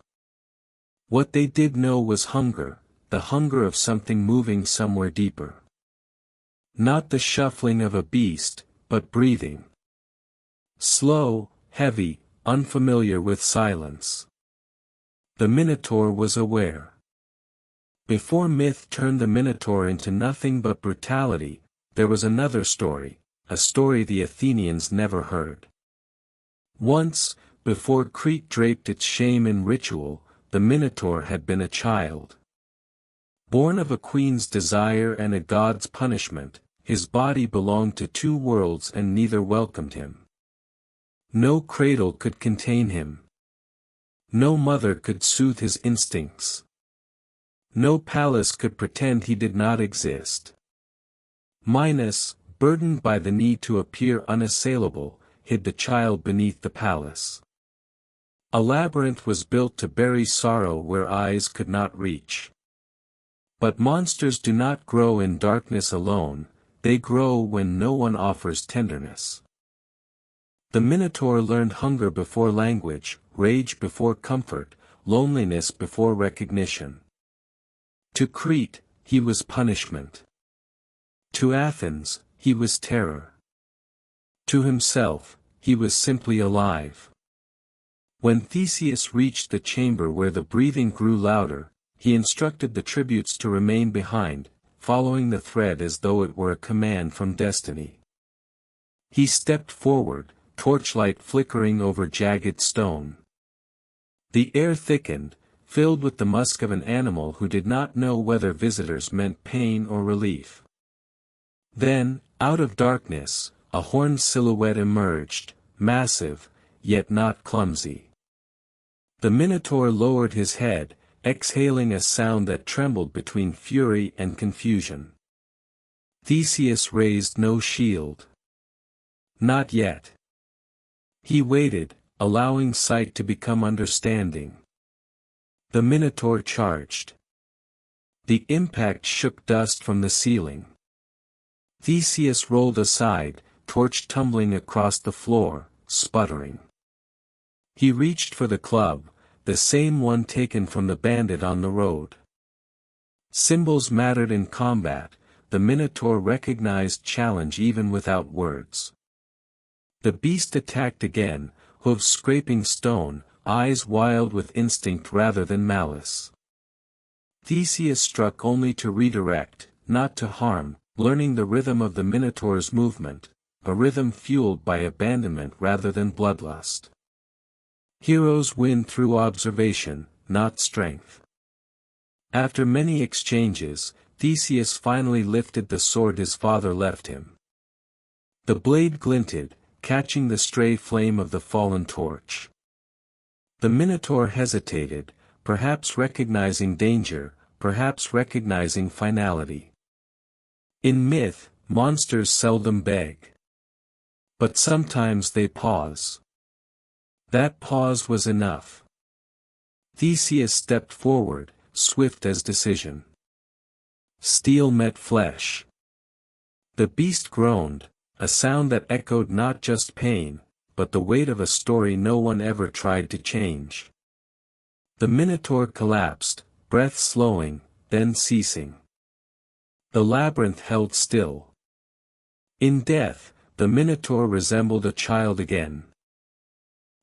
What they did know was hunger, the hunger of something moving somewhere deeper. Not the shuffling of a beast, but breathing. Slow, heavy, unfamiliar with silence. The Minotaur was aware. Before myth turned the Minotaur into nothing but brutality, there was another story, a story the Athenians never heard. Once, before Crete draped its shame in ritual, the Minotaur had been a child. Born of a queen's desire and a god's punishment, his body belonged to two worlds and neither welcomed him. No cradle could contain him. No mother could soothe his instincts. No palace could pretend he did not exist. Minos, burdened by the need to appear unassailable, hid the child beneath the palace. A labyrinth was built to bury sorrow where eyes could not reach. But monsters do not grow in darkness alone, they grow when no one offers tenderness. The Minotaur learned hunger before language, rage before comfort, loneliness before recognition. To Crete, he was punishment. To Athens, he was terror. To himself, he was simply alive. When Theseus reached the chamber where the breathing grew louder, he instructed the tributes to remain behind, following the thread as though it were a command from destiny. He stepped forward, torchlight flickering over jagged stone. The air thickened, filled with the musk of an animal who did not know whether visitors meant pain or relief. Then, out of darkness, a horned silhouette emerged, massive, yet not clumsy. The Minotaur lowered his head, exhaling a sound that trembled between fury and confusion. Theseus raised no shield. Not yet. He waited, allowing sight to become understanding. The Minotaur charged. The impact shook dust from the ceiling. Theseus rolled aside, torch tumbling across the floor, sputtering. He reached for the club, the same one taken from the bandit on the road. Symbols mattered in combat, the Minotaur recognized challenge even without words. The beast attacked again, hooves scraping stone, eyes wild with instinct rather than malice. Theseus struck only to redirect, not to harm, learning the rhythm of the Minotaur's movement, a rhythm fueled by abandonment rather than bloodlust. Heroes win through observation, not strength. After many exchanges, Theseus finally lifted the sword his father left him. The blade glinted, catching the stray flame of the fallen torch. The Minotaur hesitated, perhaps recognizing danger, perhaps recognizing finality. In myth, monsters seldom beg. But sometimes they pause. That pause was enough. Theseus stepped forward, swift as decision. Steel met flesh. The beast groaned, a sound that echoed not just pain, but the weight of a story no one ever tried to change. The Minotaur collapsed, breath slowing, then ceasing. The labyrinth held still. In death, the Minotaur resembled a child again.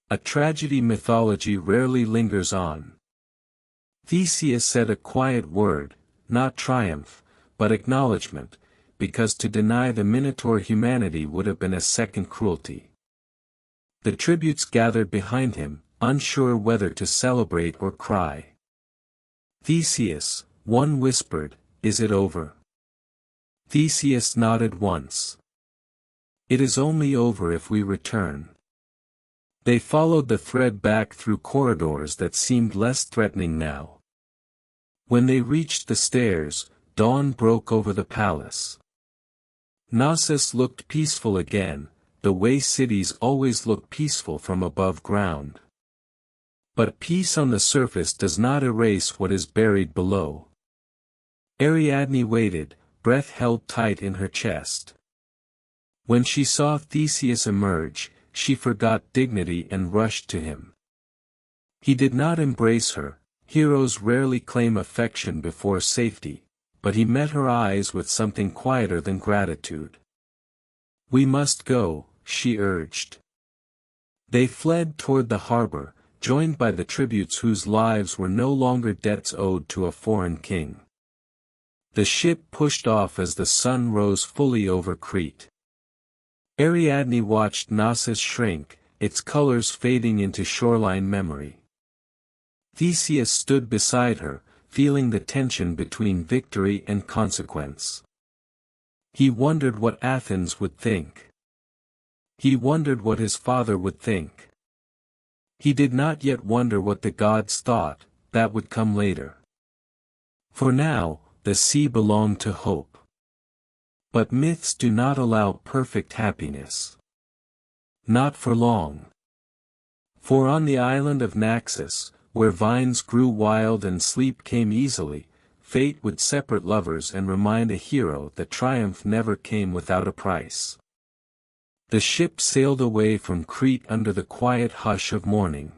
A tragedy mythology rarely lingers on. Theseus said a quiet word, not triumph, but acknowledgement, because to deny the Minotaur humanity would have been a second cruelty. The tributes gathered behind him, unsure whether to celebrate or cry. Theseus, one whispered, "Is it over?" Theseus nodded once. "It is only over if we return." They followed the thread back through corridors that seemed less threatening now. When they reached the stairs, dawn broke over the palace. Knossos looked peaceful again, the way cities always look peaceful from above ground. But peace on the surface does not erase what is buried below. Ariadne waited, breath held tight in her chest. When she saw Theseus emerge, she forgot dignity and rushed to him. He did not embrace her, heroes rarely claim affection before safety, but he met her eyes with something quieter than gratitude. "We must go," she urged. They fled toward the harbor, joined by the tributes whose lives were no longer debts owed to a foreign king. The ship pushed off as the sun rose fully over Crete. Ariadne watched Knossos shrink, its colors fading into shoreline memory. Theseus stood beside her, feeling the tension between victory and consequence. He wondered what Athens would think. He wondered what his father would think. He did not yet wonder what the gods thought, that would come later. For now, the sea belonged to hope. But myths do not allow perfect happiness. Not for long. For on the island of Naxos, where vines grew wild and sleep came easily, fate would separate lovers and remind a hero that triumph never came without a price. The ship sailed away from Crete under the quiet hush of morning.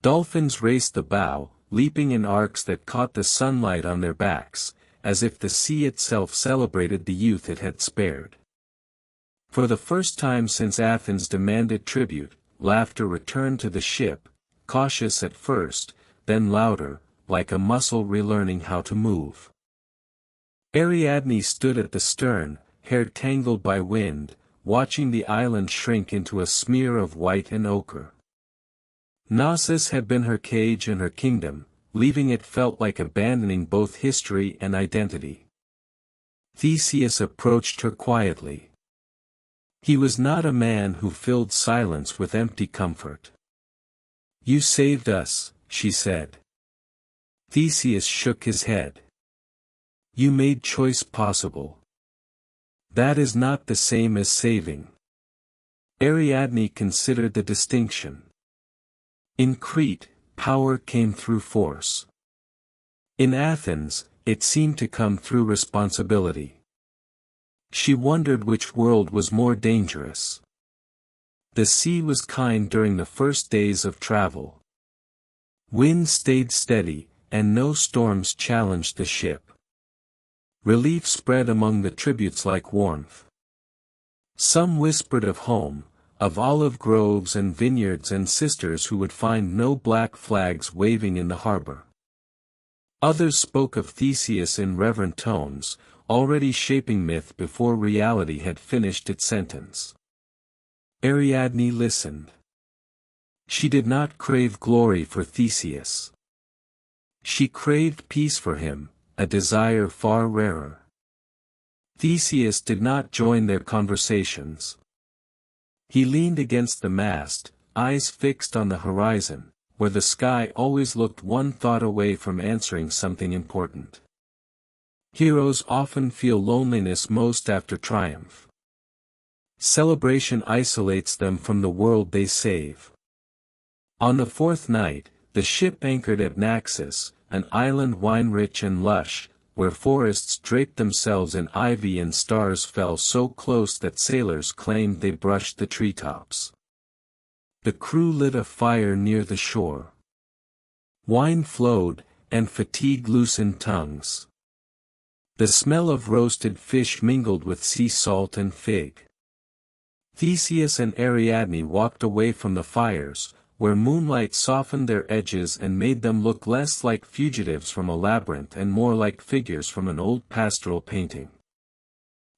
Dolphins raced the bow, leaping in arcs that caught the sunlight on their backs, as if the sea itself celebrated the youth it had spared. For the first time since Athens demanded tribute, laughter returned to the ship, cautious at first, then louder, like a muscle relearning how to move. Ariadne stood at the stern, hair tangled by wind, watching the island shrink into a smear of white and ochre. Knossos had been her cage and her kingdom, leaving it felt like abandoning both history and identity. Theseus approached her quietly. He was not a man who filled silence with empty comfort. "You saved us," she said. Theseus shook his head. "You made choice possible. That is not the same as saving." Ariadne considered the distinction. In Crete, power came through force. In Athens, it seemed to come through responsibility. She wondered which world was more dangerous. The sea was kind during the first days of travel. Wind stayed steady, and no storms challenged the ship. Relief spread among the tributes like warmth. Some whispered of home, of olive groves and vineyards and sisters who would find no black flags waving in the harbor. Others spoke of Theseus in reverent tones, already shaping myth before reality had finished its sentence. Ariadne listened. She did not crave glory for Theseus. She craved peace for him, a desire far rarer. Theseus did not join their conversations. He leaned against the mast, eyes fixed on the horizon, where the sky always looked one thought away from answering something important. Heroes often feel loneliness most after triumph. Celebration isolates them from the world they save. On the fourth night, the ship anchored at Naxos, an island wine-rich and lush, where forests draped themselves in ivy and stars fell so close that sailors claimed they brushed the treetops. The crew lit a fire near the shore. Wine flowed, and fatigue loosened tongues. The smell of roasted fish mingled with sea salt and fig. Theseus and Ariadne walked away from the fires, where moonlight softened their edges and made them look less like fugitives from a labyrinth and more like figures from an old pastoral painting.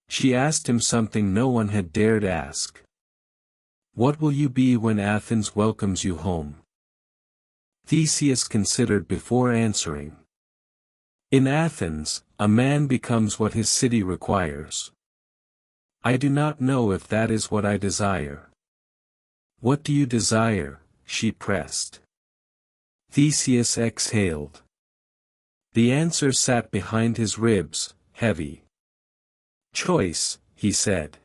She asked him something no one had dared ask. "What will you be when Athens welcomes you home?" Theseus considered before answering. "In Athens, a man becomes what his city requires. I do not know if that is what I desire." "What do you desire?" she pressed. Theseus exhaled. The answer sat behind his ribs, heavy. "Choice," he said.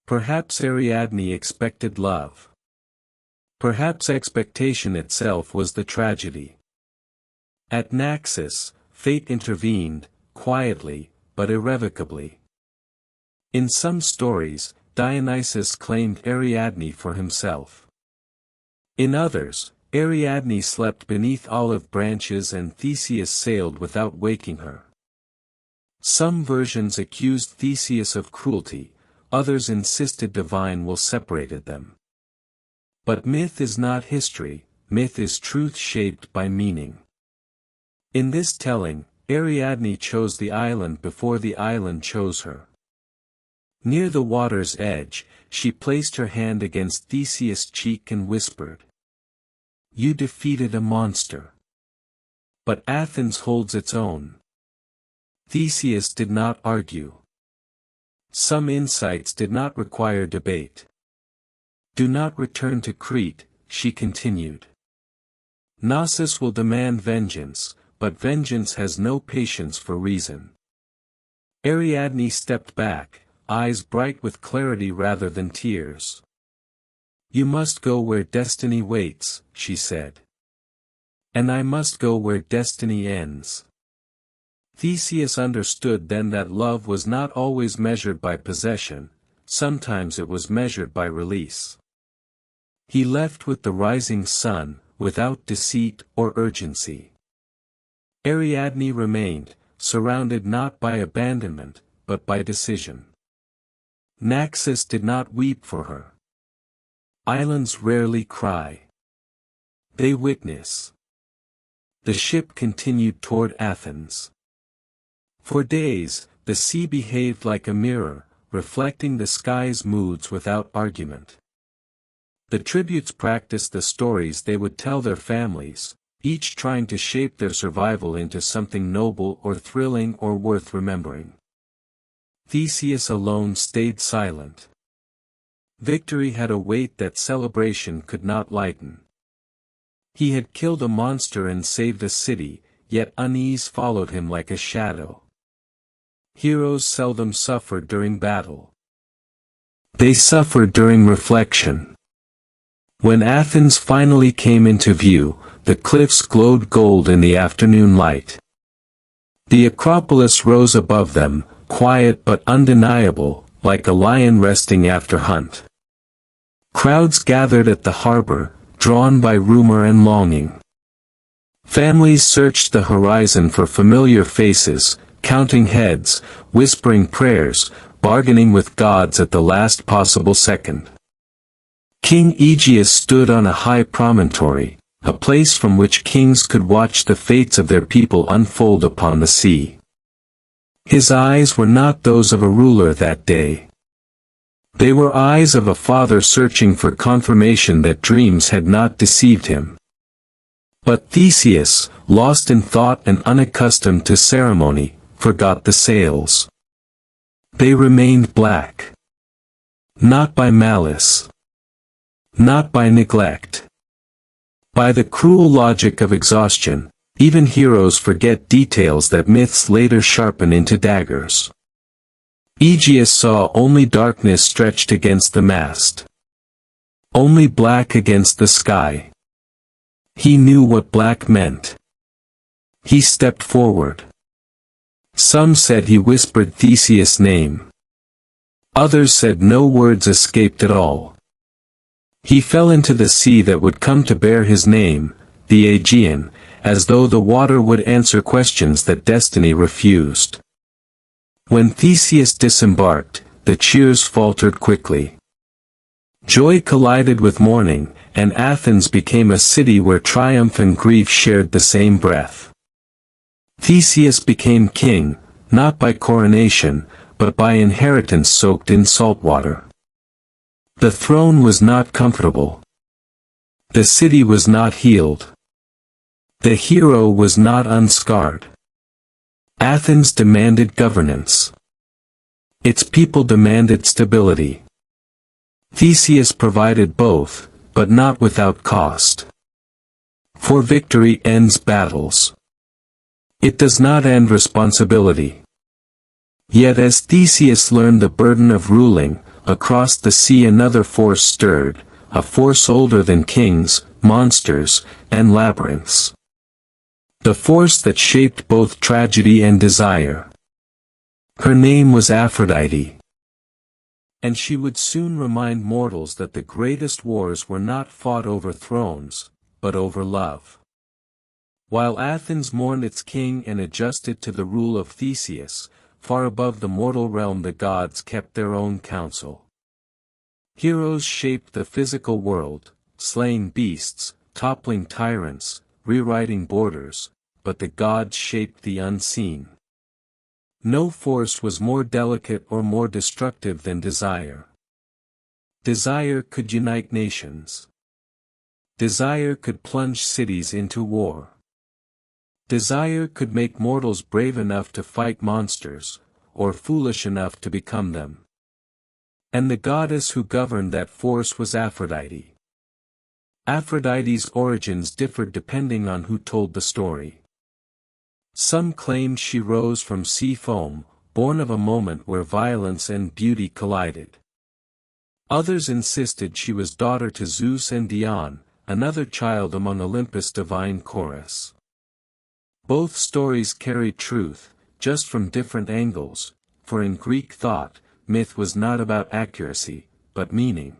Perhaps Ariadne expected love. Perhaps expectation itself was the tragedy. At Naxos, fate intervened, quietly, but irrevocably. In some stories, Dionysus claimed Ariadne for himself. In others, Ariadne slept beneath olive branches and Theseus sailed without waking her. Some versions accused Theseus of cruelty, others insisted divine will separated them. But myth is not history, myth is truth shaped by meaning. In this telling, Ariadne chose the island before the island chose her. Near the water's edge, she placed her hand against Theseus' cheek and whispered, "You defeated a monster. But Athens holds its own." Theseus did not argue. Some insights did not require debate. "Do not return to Crete," she continued. "Knossos will demand vengeance, but vengeance has no patience for reason." Ariadne stepped back, eyes bright with clarity rather than tears. "You must go where destiny waits," she said. "And I must go where destiny ends." Theseus understood then that love was not always measured by possession, sometimes it was measured by release. He left with the rising sun, without deceit or urgency. Ariadne remained, surrounded not by abandonment, but by decision. Naxos did not weep for her. Islands rarely cry. They witness. The ship continued toward Athens. For days, the sea behaved like a mirror, reflecting the sky's moods without argument. The tributes practiced the stories they would tell their families, each trying to shape their survival into something noble or thrilling or worth remembering. Theseus alone stayed silent. Victory had a weight that celebration could not lighten. He had killed a monster and saved a city, yet unease followed him like a shadow. Heroes seldom suffered during battle. They suffered during reflection. When Athens finally came into view, the cliffs glowed gold in the afternoon light. The Acropolis rose above them, quiet but undeniable, like a lion resting after hunt. Crowds gathered at the harbor, drawn by rumor and longing. Families searched the horizon for familiar faces, counting heads, whispering prayers, bargaining with gods at the last possible second. King Aegeus stood on a high promontory, a place from which kings could watch the fates of their people unfold upon the sea. His eyes were not those of a ruler that day. They were eyes of a father searching for confirmation that dreams had not deceived him. But Theseus, lost in thought and unaccustomed to ceremony, forgot the sails. They remained black. Not by malice. Not by neglect. By the cruel logic of exhaustion, even heroes forget details that myths later sharpen into daggers. Aegeus saw only darkness stretched against the mast. Only black against the sky. He knew what black meant. He stepped forward. Some said he whispered Theseus' name. Others said no words escaped at all. He fell into the sea that would come to bear his name, the Aegean, as though the water would answer questions that destiny refused. When Theseus disembarked, the cheers faltered quickly. Joy collided with mourning, and Athens became a city where triumph and grief shared the same breath. Theseus became king, not by coronation, but by inheritance soaked in salt water. The throne was not comfortable. The city was not healed. The hero was not unscarred. Athens demanded governance. Its people demanded stability. Theseus provided both, but not without cost. For victory ends battles. It does not end responsibility. Yet as Theseus learned the burden of ruling, across the sea another force stirred, a force older than kings, monsters, and labyrinths. The force that shaped both tragedy and desire. Her name was Aphrodite. And she would soon remind mortals that the greatest wars were not fought over thrones, but over love. While Athens mourned its king and adjusted to the rule of Theseus, far above the mortal realm the gods kept their own counsel. Heroes shaped the physical world, slaying beasts, toppling tyrants, rewriting borders, but the gods shaped the unseen. No force was more delicate or more destructive than desire. Desire could unite nations. Desire could plunge cities into war. Desire could make mortals brave enough to fight monsters, or foolish enough to become them. And the goddess who governed that force was Aphrodite. Aphrodite's origins differed depending on who told the story. Some claimed she rose from sea foam, born of a moment where violence and beauty collided. Others insisted she was daughter to Zeus and Dione, another child among Olympus' divine chorus. Both stories carried truth, just from different angles, for in Greek thought, myth was not about accuracy, but meaning.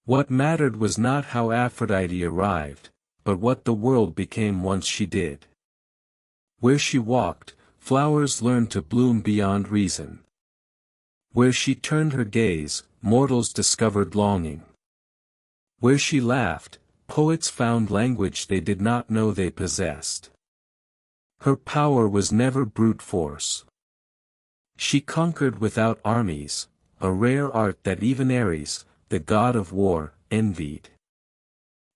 What mattered was not how Aphrodite arrived, but what the world became once she did. Where she walked, flowers learned to bloom beyond reason. Where she turned her gaze, mortals discovered longing. Where she laughed, poets found language they did not know they possessed. Her power was never brute force. She conquered without armies, a rare art that even Ares, the god of war, envied.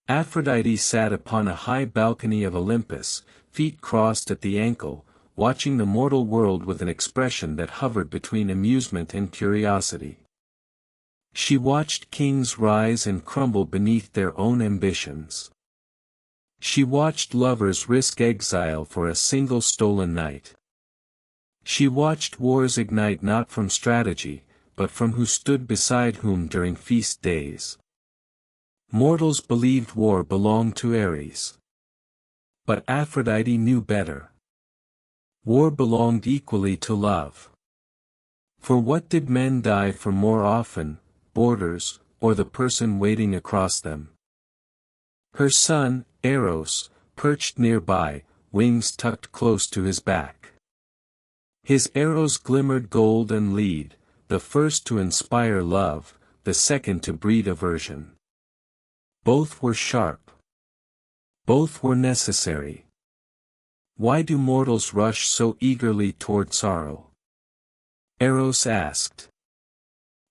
Aphrodite sat upon a high balcony of Olympus, feet crossed at the ankle, watching the mortal world with an expression that hovered between amusement and curiosity. She watched kings rise and crumble beneath their own ambitions. She watched lovers risk exile for a single stolen night. She watched wars ignite not from strategy, but from who stood beside whom during feast days. Mortals believed war belonged to Ares. But Aphrodite knew better. War belonged equally to love. For what did men die for more often, borders, or the person waiting across them? Her son, Eros, perched nearby, wings tucked close to his back. His arrows glimmered gold and lead, the first to inspire love, the second to breed aversion. Both were sharp. Both were necessary. Why do mortals rush so eagerly toward sorrow? Eros asked.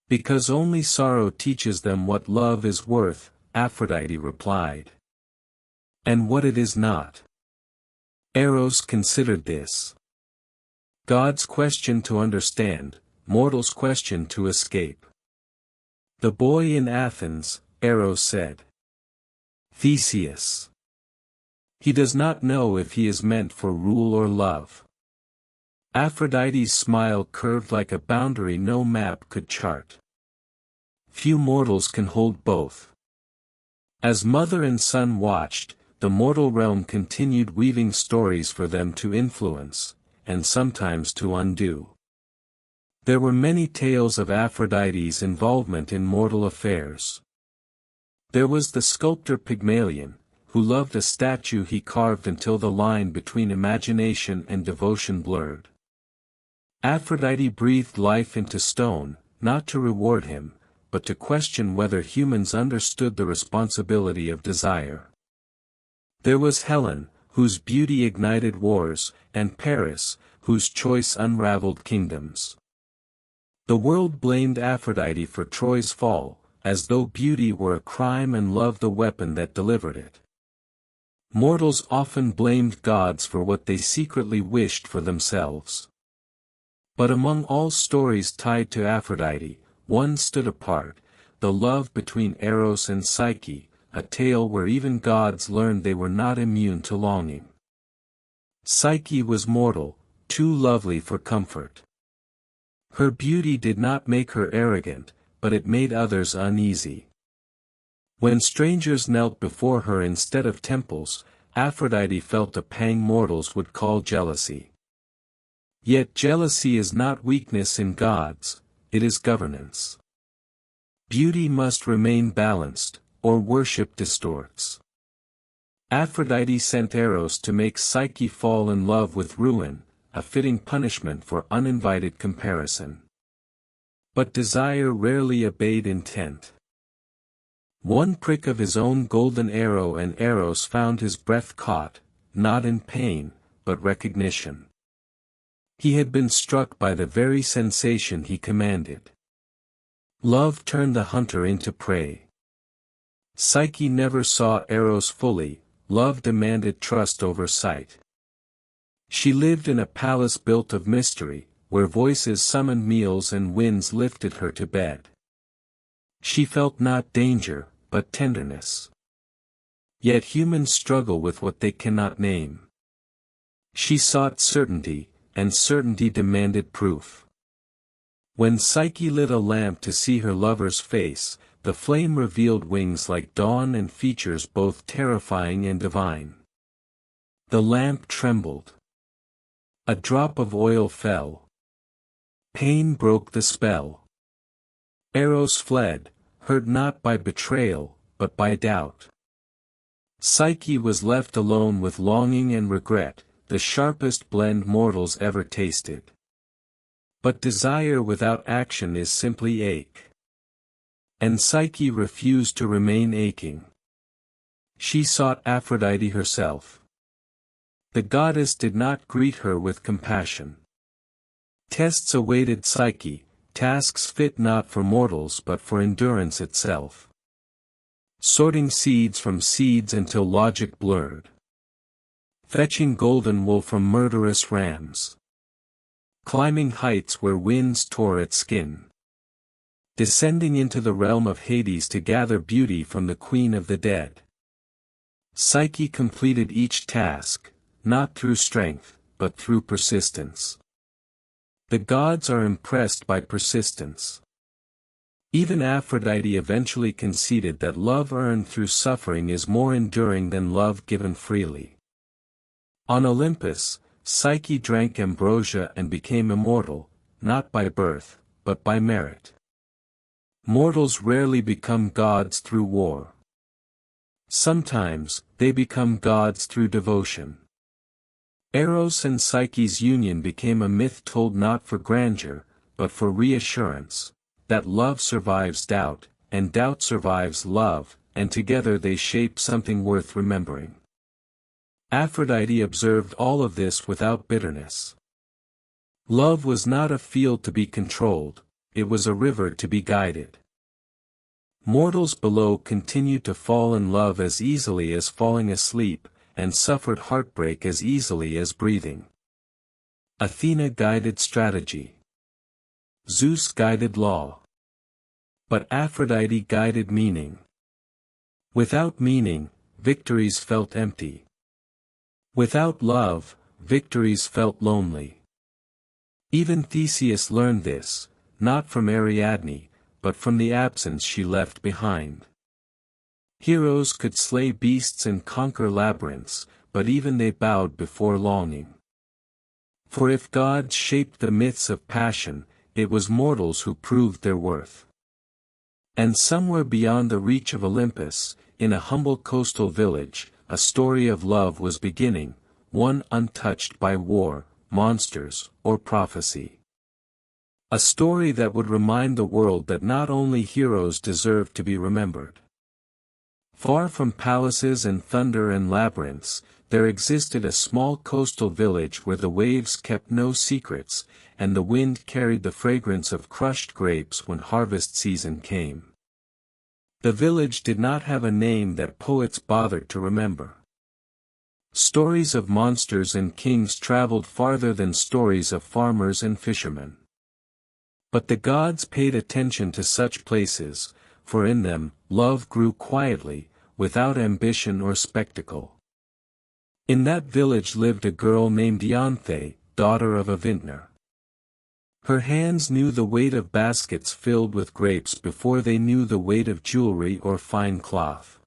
Because only sorrow teaches them what love is worth, Aphrodite replied. And what it is not. Eros considered this. God's question to understand, mortals' question to escape. The boy in Athens, Eros said. Theseus. He does not know if he is meant for rule or love. Aphrodite's smile curved like a boundary no map could chart. Few mortals can hold both. As mother and son watched, the mortal realm continued weaving stories for them to influence, and sometimes to undo. There were many tales of Aphrodite's involvement in mortal affairs. There was the sculptor Pygmalion, who loved a statue he carved until the line between imagination and devotion blurred. Aphrodite breathed life into stone, not to reward him, but to question whether humans understood the responsibility of desire. There was Helen, whose beauty ignited wars, and Paris, whose choice unraveled kingdoms. The world blamed Aphrodite for Troy's fall, as though beauty were a crime and love the weapon that delivered it. Mortals often blamed gods for what they secretly wished for themselves. But among all stories tied to Aphrodite, one stood apart, the love between Eros and Psyche, a tale where even gods learned they were not immune to longing. Psyche was mortal, too lovely for comfort. Her beauty did not make her arrogant, but it made others uneasy. When strangers knelt before her instead of temples, Aphrodite felt a pang mortals would call jealousy. Yet jealousy is not weakness in gods, it is governance. Beauty must remain balanced, or worship distorts. Aphrodite sent Eros to make Psyche fall in love with ruin, a fitting punishment for uninvited comparison. But desire rarely obeyed intent. One prick of his own golden arrow and Eros found his breath caught, not in pain, but recognition. He had been struck by the very sensation he commanded. Love turned the hunter into prey. Psyche never saw Eros fully, love demanded trust over sight. She lived in a palace built of mystery, where voices summoned meals and winds lifted her to bed. She felt not danger, but tenderness. Yet humans struggle with what they cannot name. She sought certainty, and certainty demanded proof. When Psyche lit a lamp to see her lover's face, the flame revealed wings like dawn and features both terrifying and divine. The lamp trembled. A drop of oil fell. Pain broke the spell. Eros fled, hurt not by betrayal, but by doubt. Psyche was left alone with longing and regret, the sharpest blend mortals ever tasted. But desire without action is simply ache. And Psyche refused to remain aching. She sought Aphrodite herself. The goddess did not greet her with compassion. Tests awaited Psyche, tasks fit not for mortals but for endurance itself. Sorting seeds from seeds until logic blurred. Fetching golden wool from murderous rams. Climbing heights where winds tore at skin. Descending into the realm of Hades to gather beauty from the queen of the dead. Psyche completed each task, not through strength, but through persistence. The gods are impressed by persistence. Even Aphrodite eventually conceded that love earned through suffering is more enduring than love given freely. On Olympus, Psyche drank ambrosia and became immortal, not by birth, but by merit. Mortals rarely become gods through war. Sometimes, they become gods through devotion. Eros and Psyche's union became a myth told not for grandeur, but for reassurance, that love survives doubt, and doubt survives love, and together they shape something worth remembering. Aphrodite observed all of this without bitterness. Love was not a field to be controlled, it was a river to be guided. Mortals below continued to fall in love as easily as falling asleep, and suffered heartbreak as easily as breathing. Athena guided strategy. Zeus guided law. But Aphrodite guided meaning. Without meaning, victories felt empty. Without love, victories felt lonely. Even Theseus learned this, not from Ariadne, but from the absence she left behind. Heroes could slay beasts and conquer labyrinths, but even they bowed before longing. For if gods shaped the myths of passion, it was mortals who proved their worth. And somewhere beyond the reach of Olympus, in a humble coastal village, a story of love was beginning, one untouched by war, monsters, or prophecy. A story that would remind the world that not only heroes deserve to be remembered. Far from palaces and thunder and labyrinths, there existed a small coastal village where the waves kept no secrets, and the wind carried the fragrance of crushed grapes when harvest season came. The village did not have a name that poets bothered to remember. Stories of monsters and kings traveled farther than stories of farmers and fishermen. But the gods paid attention to such places, for in them, love grew quietly, without ambition or spectacle. In that village lived a girl named Ianthe, daughter of a vintner. Her hands knew the weight of baskets filled with grapes before they knew the weight of jewelry or fine cloth.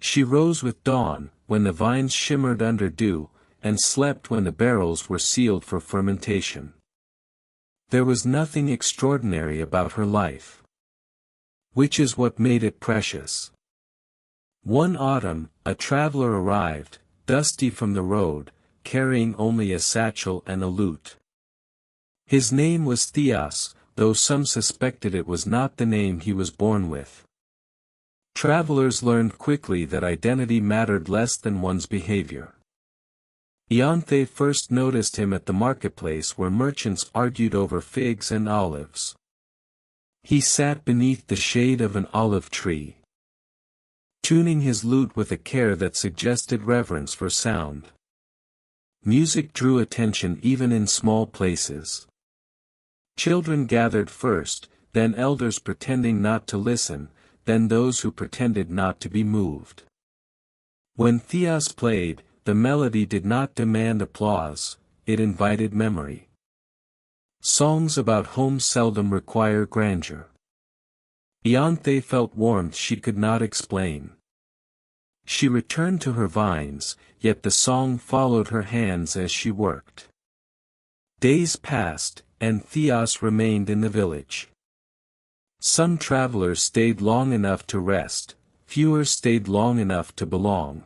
She rose with dawn, when the vines shimmered under dew, and slept when the barrels were sealed for fermentation. There was nothing extraordinary about her life. Which is what made it precious. One autumn, a traveler arrived, dusty from the road, carrying only a satchel and a lute. His name was Theos, though some suspected it was not the name he was born with. Travelers learned quickly that identity mattered less than one's behavior. Ianthe first noticed him at the marketplace where merchants argued over figs and olives. He sat beneath the shade of an olive tree, tuning his lute with a care that suggested reverence for sound. Music drew attention even in small places. Children gathered first, then elders pretending not to listen, then those who pretended not to be moved. When Theos played, the melody did not demand applause, it invited memory. Songs about home seldom require grandeur. Ianthe felt warmth she could not explain. She returned to her vines, yet the song followed her hands as she worked. Days passed, and Theos remained in the village. Some travelers stayed long enough to rest, fewer stayed long enough to belong.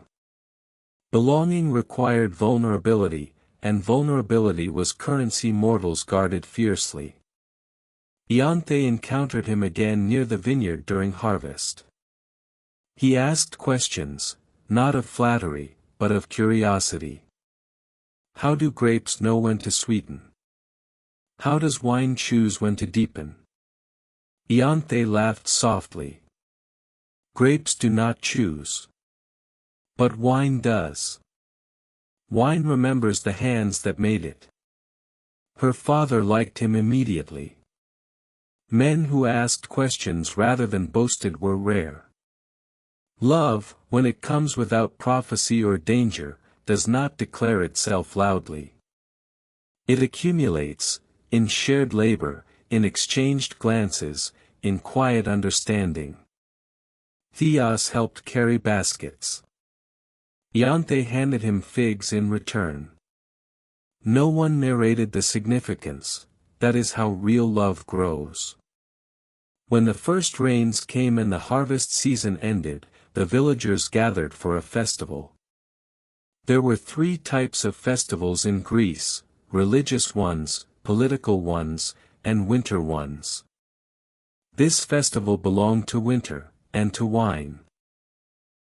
Belonging required vulnerability, and vulnerability was currency mortals guarded fiercely. Ianthe encountered him again near the vineyard during harvest. He asked questions, not of flattery, but of curiosity. How do grapes know when to sweeten? How does wine choose when to deepen? Ianthe laughed softly. Grapes do not choose. But wine does. Wine remembers the hands that made it. Her father liked him immediately. Men who asked questions rather than boasted were rare. Love, when it comes without prophecy or danger, does not declare itself loudly. It accumulates, in shared labor, in exchanged glances, in quiet understanding. Theos helped carry baskets. Ianthe handed him figs in return. No one narrated the significance, that is how real love grows. When the first rains came and the harvest season ended, the villagers gathered for a festival. There were 3 types of festivals in Greece: religious ones, political ones, and winter ones. This festival belonged to winter, and to wine.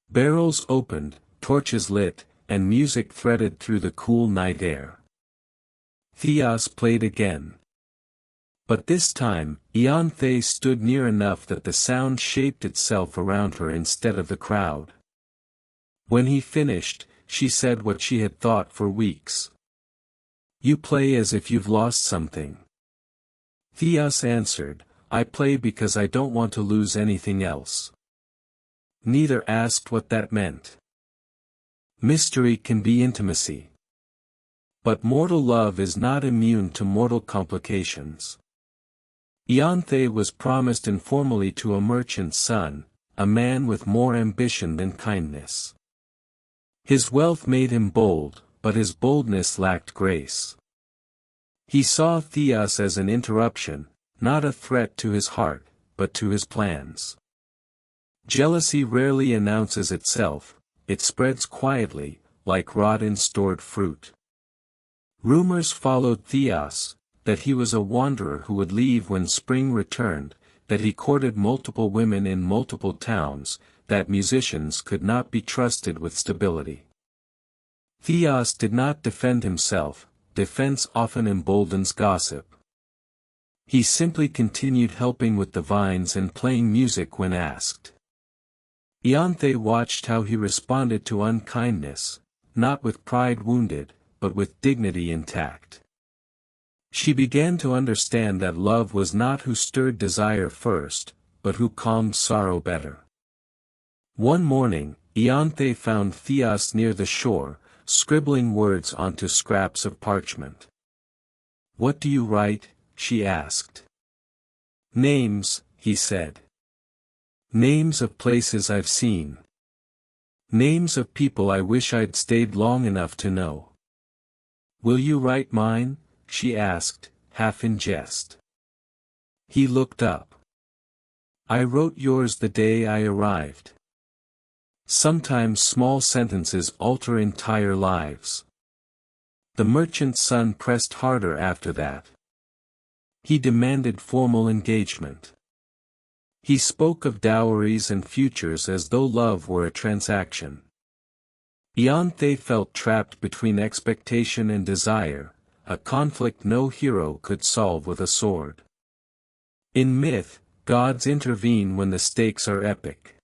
Barrels opened, torches lit, and music threaded through the cool night air. Theos played again. But this time, Ianthe stood near enough that the sound shaped itself around her instead of the crowd. When he finished, she said what she had thought for weeks. You play as if you've lost something. Theos answered, I play because I don't want to lose anything else. Neither asked what that meant. Mystery can be intimacy. But mortal love is not immune to mortal complications. Ianthe was promised informally to a merchant's son, a man with more ambition than kindness. His wealth made him bold, but his boldness lacked grace. He saw Theos as an interruption, not a threat to his heart, but to his plans. Jealousy rarely announces itself, it spreads quietly, like rot in stored fruit. Rumors followed Theos, that he was a wanderer who would leave when spring returned, that he courted multiple women in multiple towns, that musicians could not be trusted with stability. Theos did not defend himself, defense often emboldens gossip. He simply continued helping with the vines and playing music when asked. Ianthe watched how he responded to unkindness, not with pride wounded, but with dignity intact. She began to understand that love was not who stirred desire first, but who calmed sorrow better. One morning, Ianthe found Theos near the shore, scribbling words onto scraps of parchment. What do you write? She asked. Names, he said. Names of places I've seen. Names of people I wish I'd stayed long enough to know. Will you write mine? She asked, half in jest. He looked up. I wrote yours the day I arrived. Sometimes small sentences alter entire lives. The merchant's son pressed harder after that. He demanded formal engagement. He spoke of dowries and futures as though love were a transaction. Ianthe felt trapped between expectation and desire, a conflict no hero could solve with a sword. In myth, gods intervene when the stakes are epic.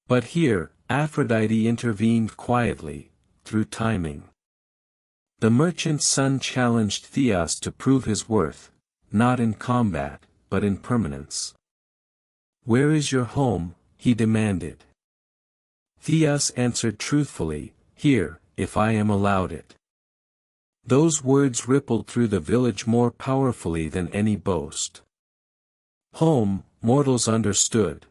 But here, Aphrodite intervened quietly, through timing. The merchant's son challenged Theos to prove his worth, not in combat, but in permanence. Where is your home? He demanded. Theos answered truthfully, here, if I am allowed it. Those words rippled through the village more powerfully than any boast. Home, mortals understood.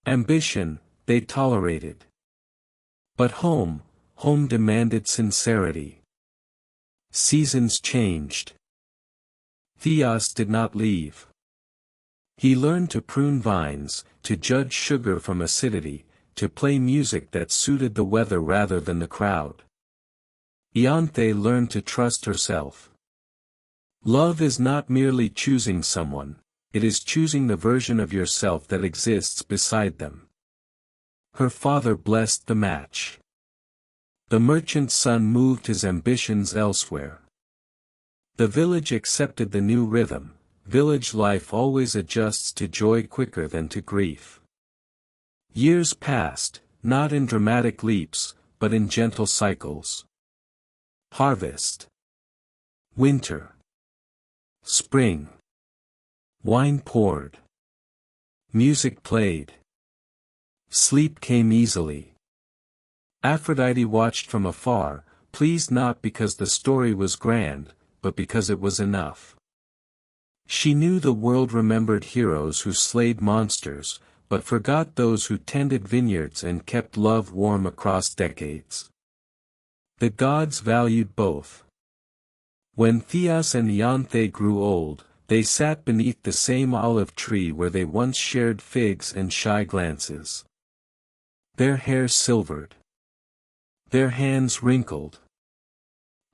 Ambition, they tolerated. But home demanded sincerity. Seasons changed. Theos did not leave. He learned to prune vines, to judge sugar from acidity, to play music that suited the weather rather than the crowd. Ianthe learned to trust herself. Love is not merely choosing someone, it is choosing the version of yourself that exists beside them. Her father blessed the match. The merchant's son moved his ambitions elsewhere. The village accepted the new rhythm. Village life always adjusts to joy quicker than to grief. Years passed, not in dramatic leaps, but in gentle cycles. Harvest. Winter. Spring. Wine poured. Music played. Sleep came easily. Aphrodite watched from afar, pleased not because the story was grand, but because it was enough. She knew the world remembered heroes who slayed monsters, but forgot those who tended vineyards and kept love warm across decades. The gods valued both. When Theos and Ianthe grew old, they sat beneath the same olive tree where they once shared figs and shy glances. Their hair silvered. Their hands wrinkled.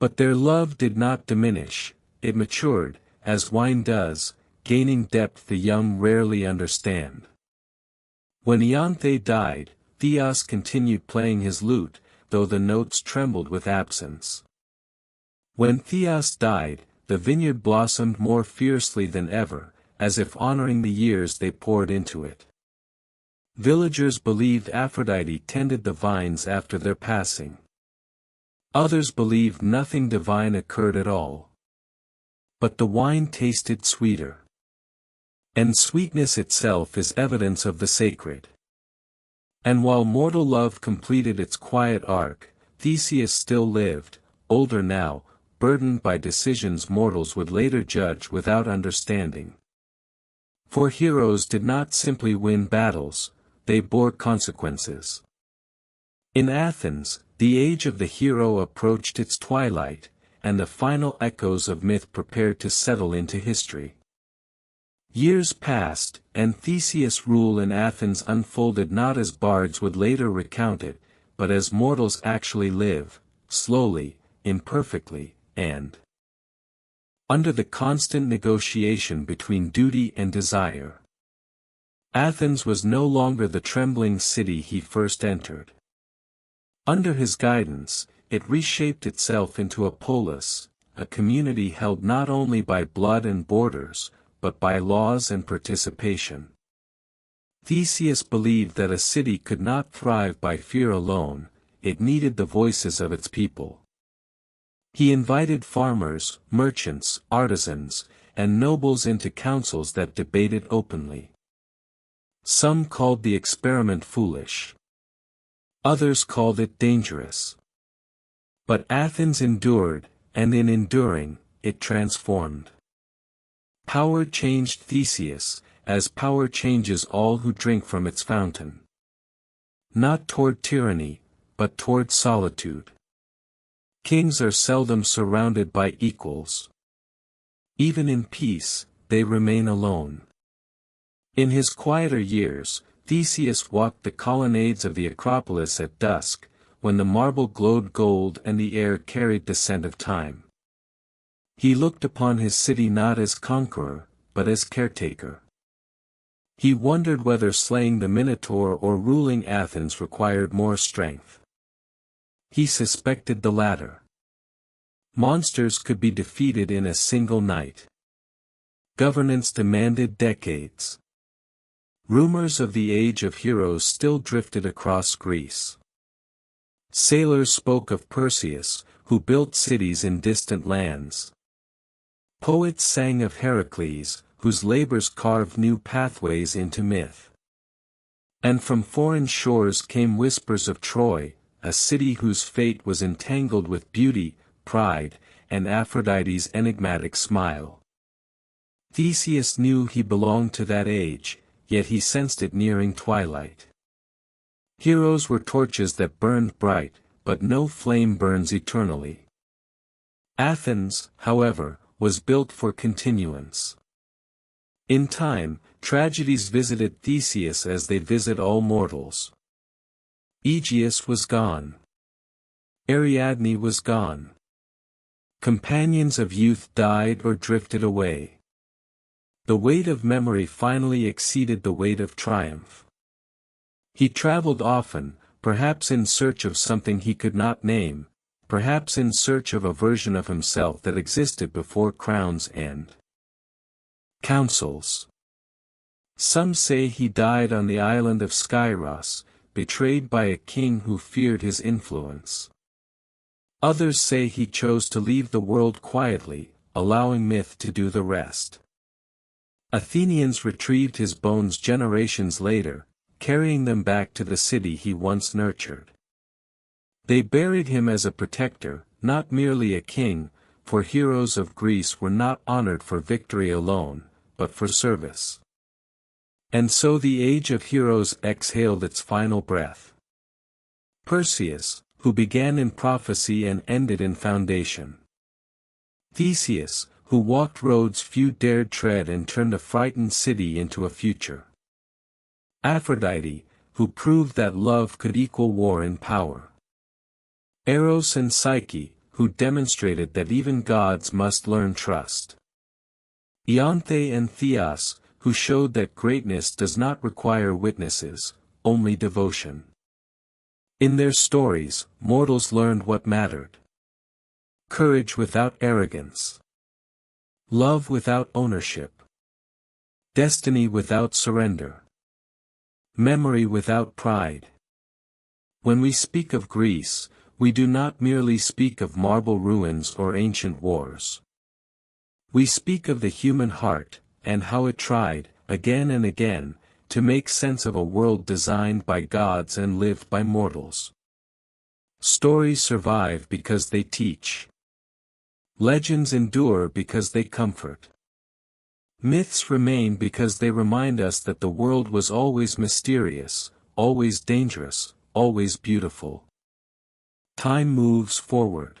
But their love did not diminish, it matured, as wine does, gaining depth the young rarely understand. When Ianthe died, Theos continued playing his lute, though the notes trembled with absence. When Theos died, the vineyard blossomed more fiercely than ever, as if honoring the years they poured into it. Villagers believed Aphrodite tended the vines after their passing. Others believed nothing divine occurred at all. But the wine tasted sweeter. And sweetness itself is evidence of the sacred. And while mortal love completed its quiet arc, Theseus still lived, older now, burdened by decisions mortals would later judge without understanding. For heroes did not simply win battles, they bore consequences. In Athens, the age of the hero approached its twilight, and the final echoes of myth prepared to settle into history. Years passed, and Theseus' rule in Athens unfolded not as bards would later recount it, but as mortals actually live, slowly, imperfectly, and under the constant negotiation between duty and desire. Athens was no longer the trembling city he first entered. Under his guidance, it reshaped itself into a polis, a community held not only by blood and borders, but by laws and participation. Theseus believed that a city could not thrive by fear alone, it needed the voices of its people. He invited farmers, merchants, artisans, and nobles into councils that debated openly. Some called the experiment foolish. Others called it dangerous. But Athens endured, and in enduring, it transformed. Power changed Theseus, as power changes all who drink from its fountain. Not toward tyranny, but toward solitude. Kings are seldom surrounded by equals. Even in peace, they remain alone. In his quieter years, Theseus walked the colonnades of the Acropolis at dusk, when the marble glowed gold and the air carried the scent of time. He looked upon his city not as conqueror, but as caretaker. He wondered whether slaying the Minotaur or ruling Athens required more strength. He suspected the latter. Monsters could be defeated in a single night. Governance demanded decades. Rumors of the age of heroes still drifted across Greece. Sailors spoke of Perseus, who built cities in distant lands. Poets sang of Heracles, whose labors carved new pathways into myth. And from foreign shores came whispers of Troy, a city whose fate was entangled with beauty, pride, and Aphrodite's enigmatic smile. Theseus knew he belonged to that age, yet he sensed it nearing twilight. Heroes were torches that burned bright, but no flame burns eternally. Athens, however, was built for continuance. In time, tragedies visited Theseus as they visit all mortals. Aegeus was gone. Ariadne was gone. Companions of youth died or drifted away. The weight of memory finally exceeded the weight of triumph. He traveled often, perhaps in search of something he could not name, perhaps in search of a version of himself that existed before crowns and councils. Some say he died on the island of Skyros, betrayed by a king who feared his influence. Others say he chose to leave the world quietly, allowing myth to do the rest. Athenians retrieved his bones generations later, carrying them back to the city he once nurtured. They buried him as a protector, not merely a king, for heroes of Greece were not honored for victory alone, but for service. And so the age of heroes exhaled its final breath. Perseus, who began in prophecy and ended in foundation. Theseus, who walked roads few dared tread and turned a frightened city into a future. Aphrodite, who proved that love could equal war in power. Eros and Psyche, who demonstrated that even gods must learn trust. Ianthe and Theos, who showed that greatness does not require witnesses, only devotion. In their stories, mortals learned what mattered. Courage without arrogance. Love without ownership. Destiny without surrender. Memory without pride. When we speak of Greece, we do not merely speak of marble ruins or ancient wars. We speak of the human heart, and how it tried, again and again, to make sense of a world designed by gods and lived by mortals. Stories survive because they teach. Legends endure because they comfort. Myths remain because they remind us that the world was always mysterious, always dangerous, always beautiful. Time moves forward.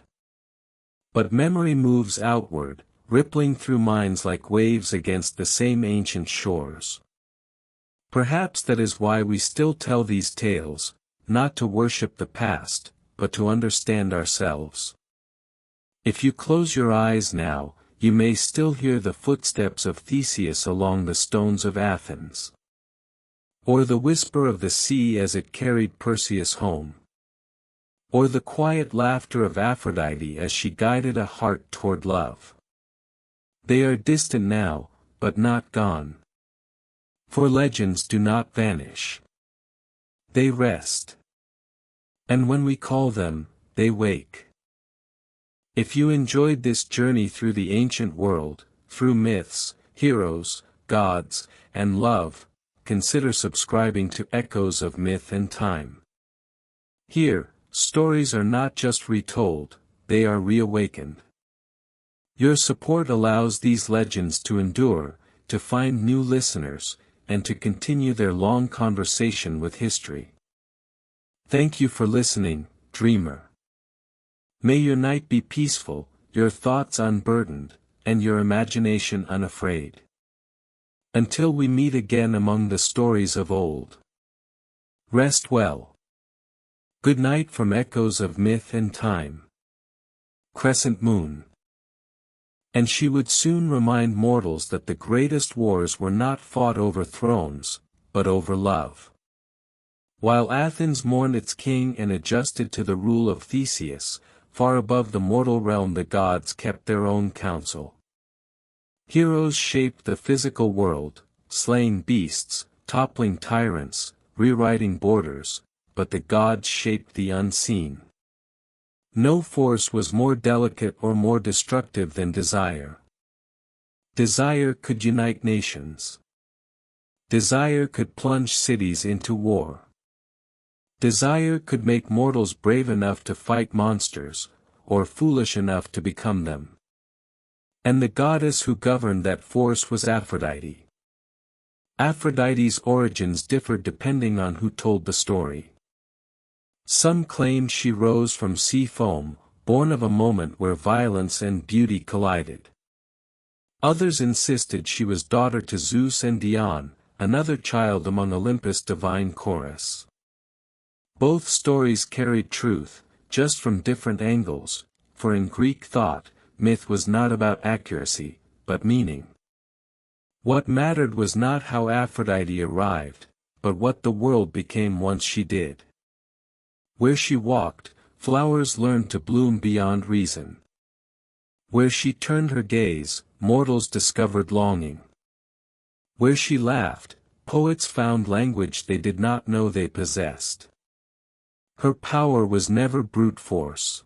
But memory moves outward, rippling through minds like waves against the same ancient shores. Perhaps that is why we still tell these tales, not to worship the past, but to understand ourselves. If you close your eyes now, you may still hear the footsteps of Theseus along the stones of Athens. Or the whisper of the sea as it carried Perseus home. Or the quiet laughter of Aphrodite as she guided a heart toward love. They are distant now, but not gone. For legends do not vanish. They rest. And when we call them, they wake. If you enjoyed this journey through the ancient world, through myths, heroes, gods, and love, consider subscribing to Echoes of Myth and Time. Here, stories are not just retold, they are reawakened. Your support allows these legends to endure, to find new listeners, and to continue their long conversation with history. Thank you for listening, dreamer. May your night be peaceful, your thoughts unburdened, and your imagination unafraid. Until we meet again among the stories of old. Rest well. Good night from Echoes of Myth and Time. Crescent Moon. And she would soon remind mortals that the greatest wars were not fought over thrones, but over love. While Athens mourned its king and adjusted to the rule of Theseus, far above the mortal realm the gods kept their own counsel. Heroes shaped the physical world, slaying beasts, toppling tyrants, rewriting borders, but the gods shaped the unseen. No force was more delicate or more destructive than desire. Desire could unite nations. Desire could plunge cities into war. Desire could make mortals brave enough to fight monsters, or foolish enough to become them. And the goddess who governed that force was Aphrodite. Aphrodite's origins differed depending on who told the story. Some claimed she rose from sea foam, born of a moment where violence and beauty collided. Others insisted she was daughter to Zeus and Dione, another child among Olympus' divine chorus. Both stories carried truth, just from different angles, for in Greek thought, myth was not about accuracy, but meaning. What mattered was not how Aphrodite arrived, but what the world became once she did. Where she walked, flowers learned to bloom beyond reason. Where she turned her gaze, mortals discovered longing. Where she laughed, poets found language they did not know they possessed. Her power was never brute force.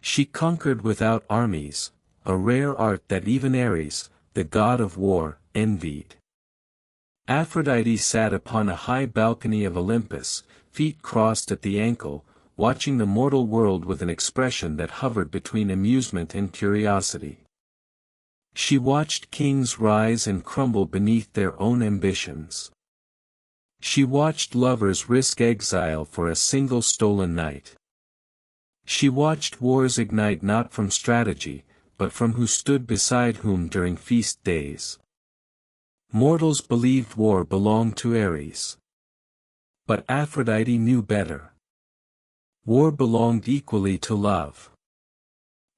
She conquered without armies, a rare art that even Ares, the god of war, envied. Aphrodite sat upon a high balcony of Olympus, feet crossed at the ankle, watching the mortal world with an expression that hovered between amusement and curiosity. She watched kings rise and crumble beneath their own ambitions. She watched lovers risk exile for a single stolen night. She watched wars ignite not from strategy, but from who stood beside whom during feast days. Mortals believed war belonged to Ares. But Aphrodite knew better. War belonged equally to love.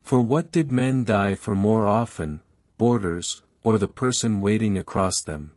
For what did men die for more often, borders, or the person waiting across them?